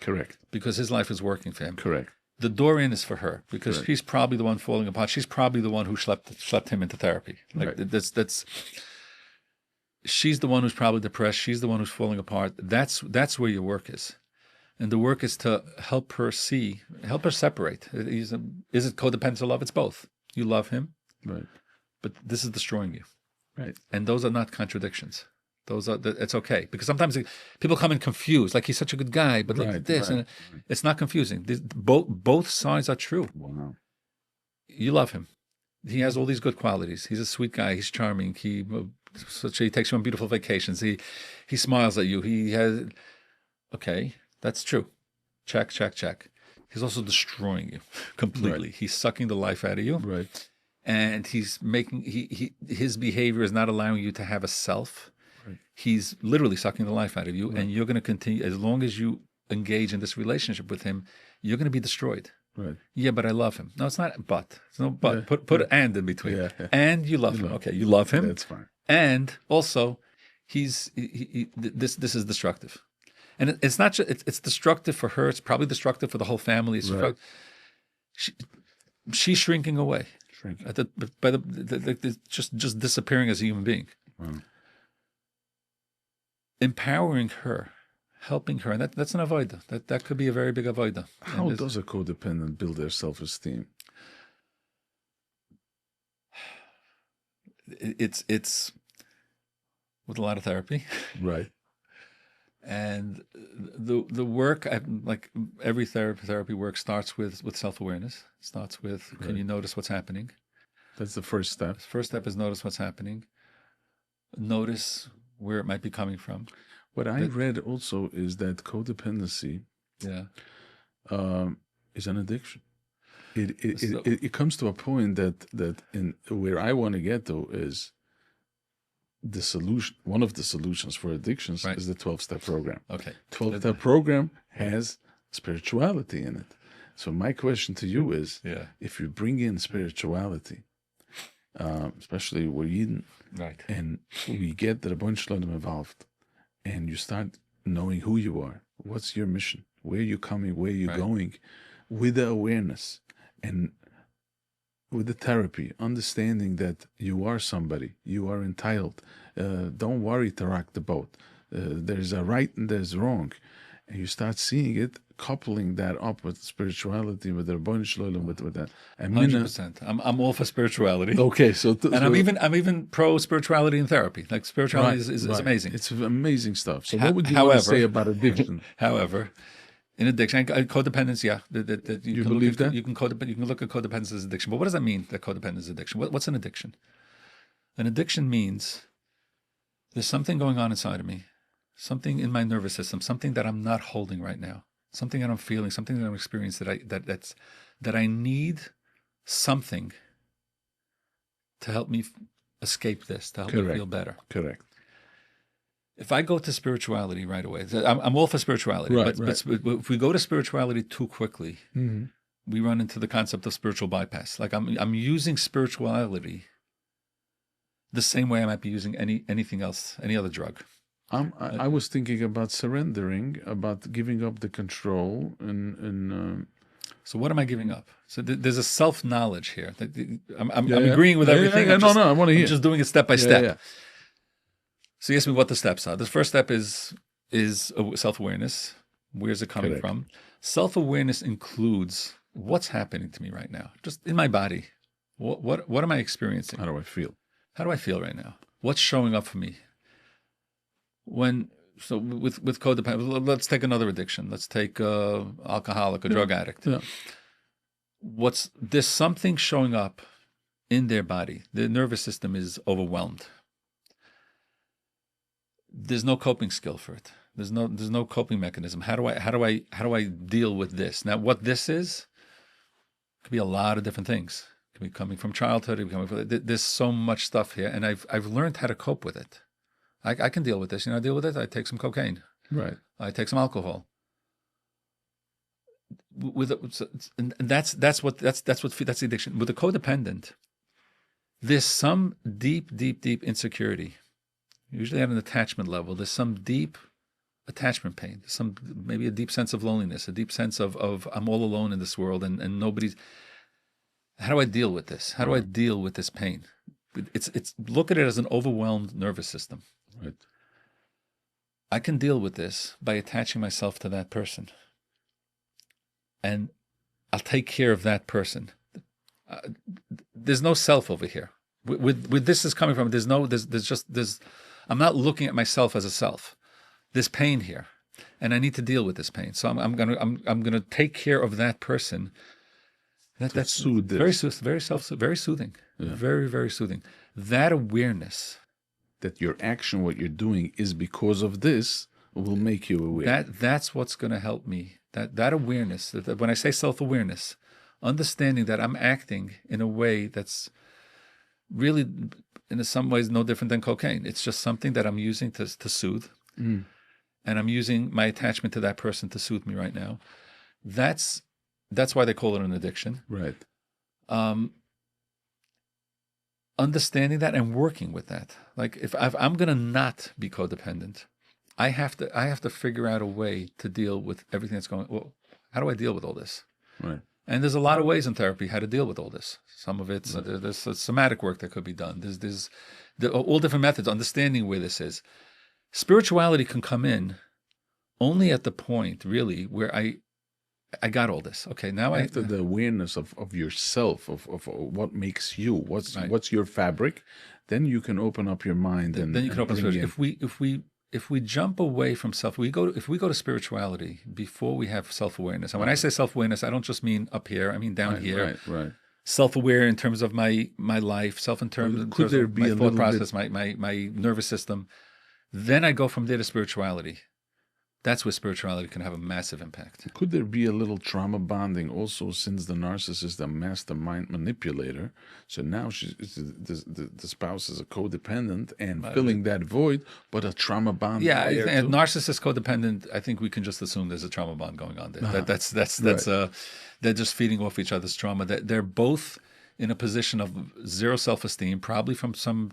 Correct. Because his life is working for him. Correct. The door in is for her because she's probably the one falling apart. She's probably the one who schlepped him into therapy. Like that's she's the one who's probably depressed. She's the one who's falling apart. That's where your work is. And the work is to help her separate. Is it codependence or love? It's both. You love him. Right. But this is destroying you. Right. And those are not contradictions. It's okay. Because sometimes people come in confused, like he's such a good guy, but look at this. And it's not confusing. Both sides are true. Wow. You love him. He has all these good qualities. He's a sweet guy. He's charming. He takes you on beautiful vacations. He smiles at you. He has, okay, that's true. Check. He's also destroying you completely. He's sucking the life out of you. Right. And he's making his behavior is not allowing you to have a self. Right. He's literally sucking the life out of you, and you're going to continue as long as you engage in this relationship with him. You're going to be destroyed. Right. Yeah, but I love him. No, it's not. But it's no. But put an and in between. Yeah. And you love him. Okay, you love him. That's fine. And also, this is destructive, and it's not just it's destructive for her. It's probably destructive for the whole family. It's she's shrinking away. Just disappearing as a human being. Wow. Empowering her, helping her, and that's an avoida. That could be a very big avoida. How does a codependent build their self-esteem? It's with a lot of therapy, right? And the work, like every therapy work, starts with self-awareness. It starts with can you notice what's happening? That's the first step. First step is notice what's happening. Notice where it might be coming from. What I read also is that codependency is an addiction. It comes to a point that in where I want to get to is the solution. One of the solutions for addictions is the 12-step program. Okay. 12-step program has spirituality in it. So my question to you is, if you bring in spirituality, especially we're Yidden, and we get the Rabban Shalom involved, and you start knowing who you are, what's your mission, where you're coming, where you're going, with the awareness and with the therapy, understanding that you are somebody, you are entitled. Don't worry to rock the boat. There's a right and there's wrong. And you start seeing it, coupling that up with spirituality, with the Rabban Shalom, with that. 100%. I'm all for spirituality. Okay, so I'm even pro spirituality in therapy. Like spirituality is amazing. It's amazing stuff. So what would you want to say about addiction? However, in addiction, codependence, you believe that you can look at codependence as addiction. But what does that mean? That codependence is addiction. What's an addiction? An addiction means there's something going on inside of me. Something in my nervous system, something that I'm not holding right now, something that I'm feeling, something that I'm experiencing that I need something to help me escape this, to help me feel better. Correct. If I go to spirituality right away, I'm all for spirituality, Right, but if we go to spirituality too quickly, Mm-hmm. we run into the concept of spiritual bypass. Like I'm using spirituality the same way I might be using anything else, any other drug. I was thinking about surrendering, about giving up the control, and So what am I giving up? So there's a self-knowledge here. I'm yeah. agreeing with everything. No, I want to hear. I'm just doing it step by Yeah, step. yeah. So you asked me what the steps are. The first step is self-awareness. Where's it coming Correct. from? Self-awareness includes what's happening to me right now, just in my body. What am I experiencing? How do I feel? How do I feel right now? What's showing up for me? With codependent, let's take another addiction. Let's take alcoholic, a drug addict. Yeah. There's something showing up in their body. Their nervous system is overwhelmed. There's no coping skill for it. There's no coping mechanism. How do I deal with this? Now, what this is could be a lot of different things. It could be coming from childhood. There's so much stuff here, and I've learned how to cope with it. I can deal with this. I deal with it. I take some cocaine. Right. I take some alcohol. And that's the addiction. With the codependent, there's some deep insecurity. Usually at an attachment level, there's some deep attachment pain. There's maybe a deep sense of loneliness, a deep sense of I'm all alone in this world and nobody's. How do I deal with this? How do I deal with this pain? It's look at it as an overwhelmed nervous system. Right. I can deal with this by attaching myself to that person, and I'll take care of that person. There's no self over here. With this is coming from. I'm not looking at myself as a self. There's pain here, and I need to deal with this pain. So I'm gonna take care of that person. That's soothe this. very soothing. Yeah. Very soothing. That awareness. That your action, what you're doing, is because of this, will make you aware. That's what's going to help me. That awareness. That when I say self-awareness, understanding that I'm acting in a way that's really, in some ways, no different than cocaine. It's just something that I'm using to soothe, and I'm using my attachment to that person to soothe me right now. That's why they call it an addiction. Right. Understanding that and working with that. Like if I'm going to not be codependent, I have to figure out a way to deal with everything that's going. Well, how do I deal with all this? Right. And there's a lot of ways in therapy how to deal with all this. Some of it's there's somatic work that could be done. There's all different methods. Understanding where this is. Spirituality can come in only at the point really where I got all this. Okay, now After the awareness of yourself, of what makes you, what's your fabric, then you can open up your mind. Then you can open up. If we jump away from self, if we go to spirituality before we have self-awareness. And when I say self-awareness, I don't just mean up here. I mean down here. Right. Self-aware in terms of my life, in terms of my thought process, my nervous system. Then I go from there to spirituality. That's where spirituality can have a massive impact. Could there be a little trauma bonding also, since the narcissist is the mastermind manipulator? So now the spouse is a codependent and filling that void, but a trauma bond. Yeah, and narcissist codependent. I think we can just assume there's a trauma bond going on there. That's they're just feeding off each other's trauma. They're both in a position of zero self-esteem, probably from some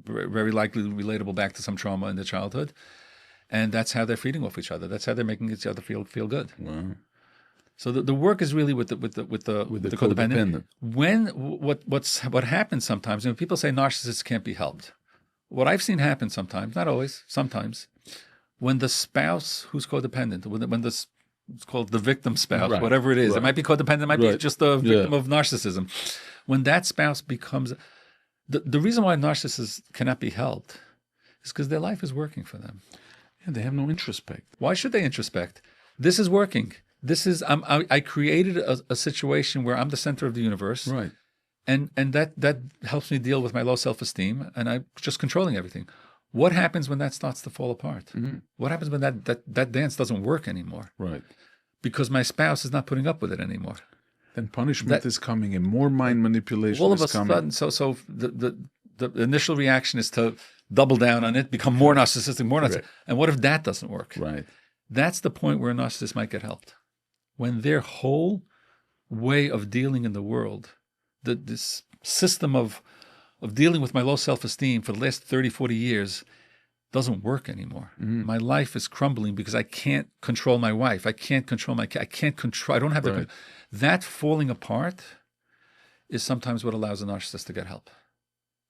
very likely relatable back to some trauma in their childhood. And that's how they're feeding off each other. That's how they're making each other feel good. Wow. So the work is really with the codependent. What happens sometimes, people say narcissists can't be helped. What I've seen happen sometimes, not always, sometimes, when the spouse who's codependent, it's called the victim spouse, whatever it is. It might be codependent, it might be just a victim of narcissism. When that spouse becomes the reason why narcissists cannot be helped is because their life is working for them. Yeah, they have no introspect. Why should they introspect? This is working. This is I created a situation where I'm the center of the universe, right? And that helps me deal with my low self-esteem, and I'm just controlling everything. What happens when that starts to fall apart? Mm-hmm. What happens when that dance doesn't work anymore? Right. Because my spouse is not putting up with it anymore. Then punishment is coming, and more mind manipulation all is coming. All of a sudden, so the initial reaction is to double down on it, become more narcissistic, more narcissistic. Correct. And what if that doesn't work? Right. That's the point where a narcissist might get helped. When their whole way of dealing in the world, this system of dealing with my low self-esteem for the last 30, 40 years doesn't work anymore. My life is crumbling because I can't control my wife. I can't control I don't have the. That falling apart is sometimes what allows a narcissist to get help.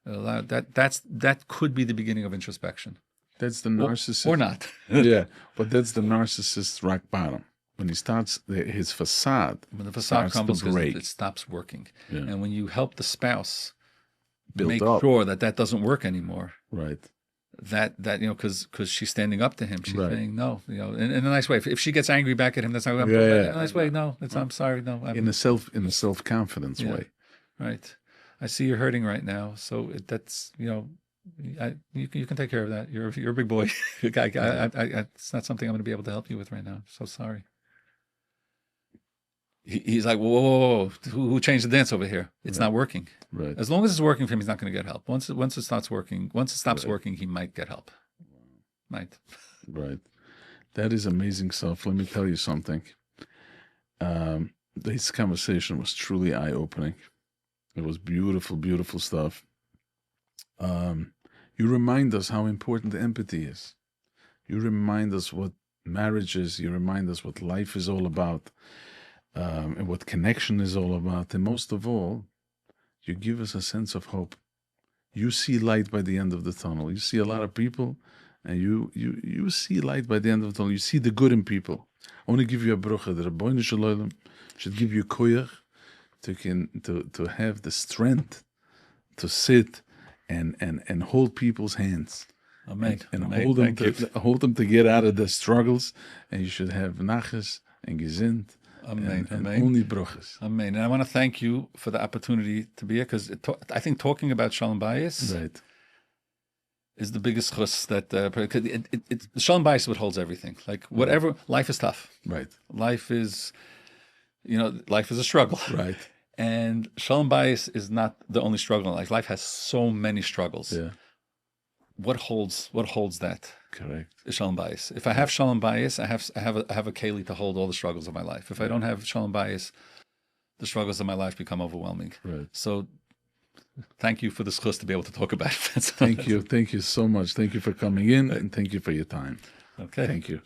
That could be the beginning of introspection. That's the narcissist. Or not. Yeah, but that's the narcissist's rock bottom. When he starts, his facade When the facade crumbles, break. it stops working. Yeah. And when you help the spouse Build make up. sure that doesn't work anymore, Right. that because she's standing up to him, she's Right. saying no, in a nice way. If she gets angry back at him, that's not in a nice way. No, I'm sorry. No, In a self-confidence way. Right. I see you're hurting right now, so that's you can take care of that. You're a big boy. It's not something I'm going to be able to help you with right now. So sorry. He's like, whoa, who changed the dance over here? It's not working. Right. As long as it's working for him, he's not going to get help. Once it stops working, he might get help. Might. Right. That is amazing stuff. Let me tell you something. This conversation was truly eye-opening. It was beautiful, beautiful stuff. You remind us how important empathy is. You remind us what marriage is. You remind us what life is all about. And what connection is all about. And most of all, you give us a sense of hope. You see light by the end of the tunnel. You see a lot of people, and you see light by the end of the tunnel. You see the good in people. I want to give you a bracha. The Rabbeinu Shalom should give you koyach to have the strength to sit and hold people's hands. Amen. And Amen. hold them to get out of their struggles. And you should have nachas and gezind. Amen. And Amen. only brochas. Amen. And I want to thank you for the opportunity to be here, because I think talking about Shalom Bayis Right. is the biggest chus that Shalom Bayis is what holds everything. Like whatever, life is tough. Right. Life is a struggle. Right. And Shalom Bayis is not the only struggle in life. Life has so many struggles. Yeah. What holds that? Correct. Is Shalom Bayis. If I have Shalom Bayis, I have a keli to hold all the struggles of my life. If I don't have Shalom Bayis, the struggles of my life become overwhelming. Right. So thank you for this chus to be able to talk about it. Thank you. Thank you so much. Thank you for coming in, and thank you for your time. Okay. Thank you.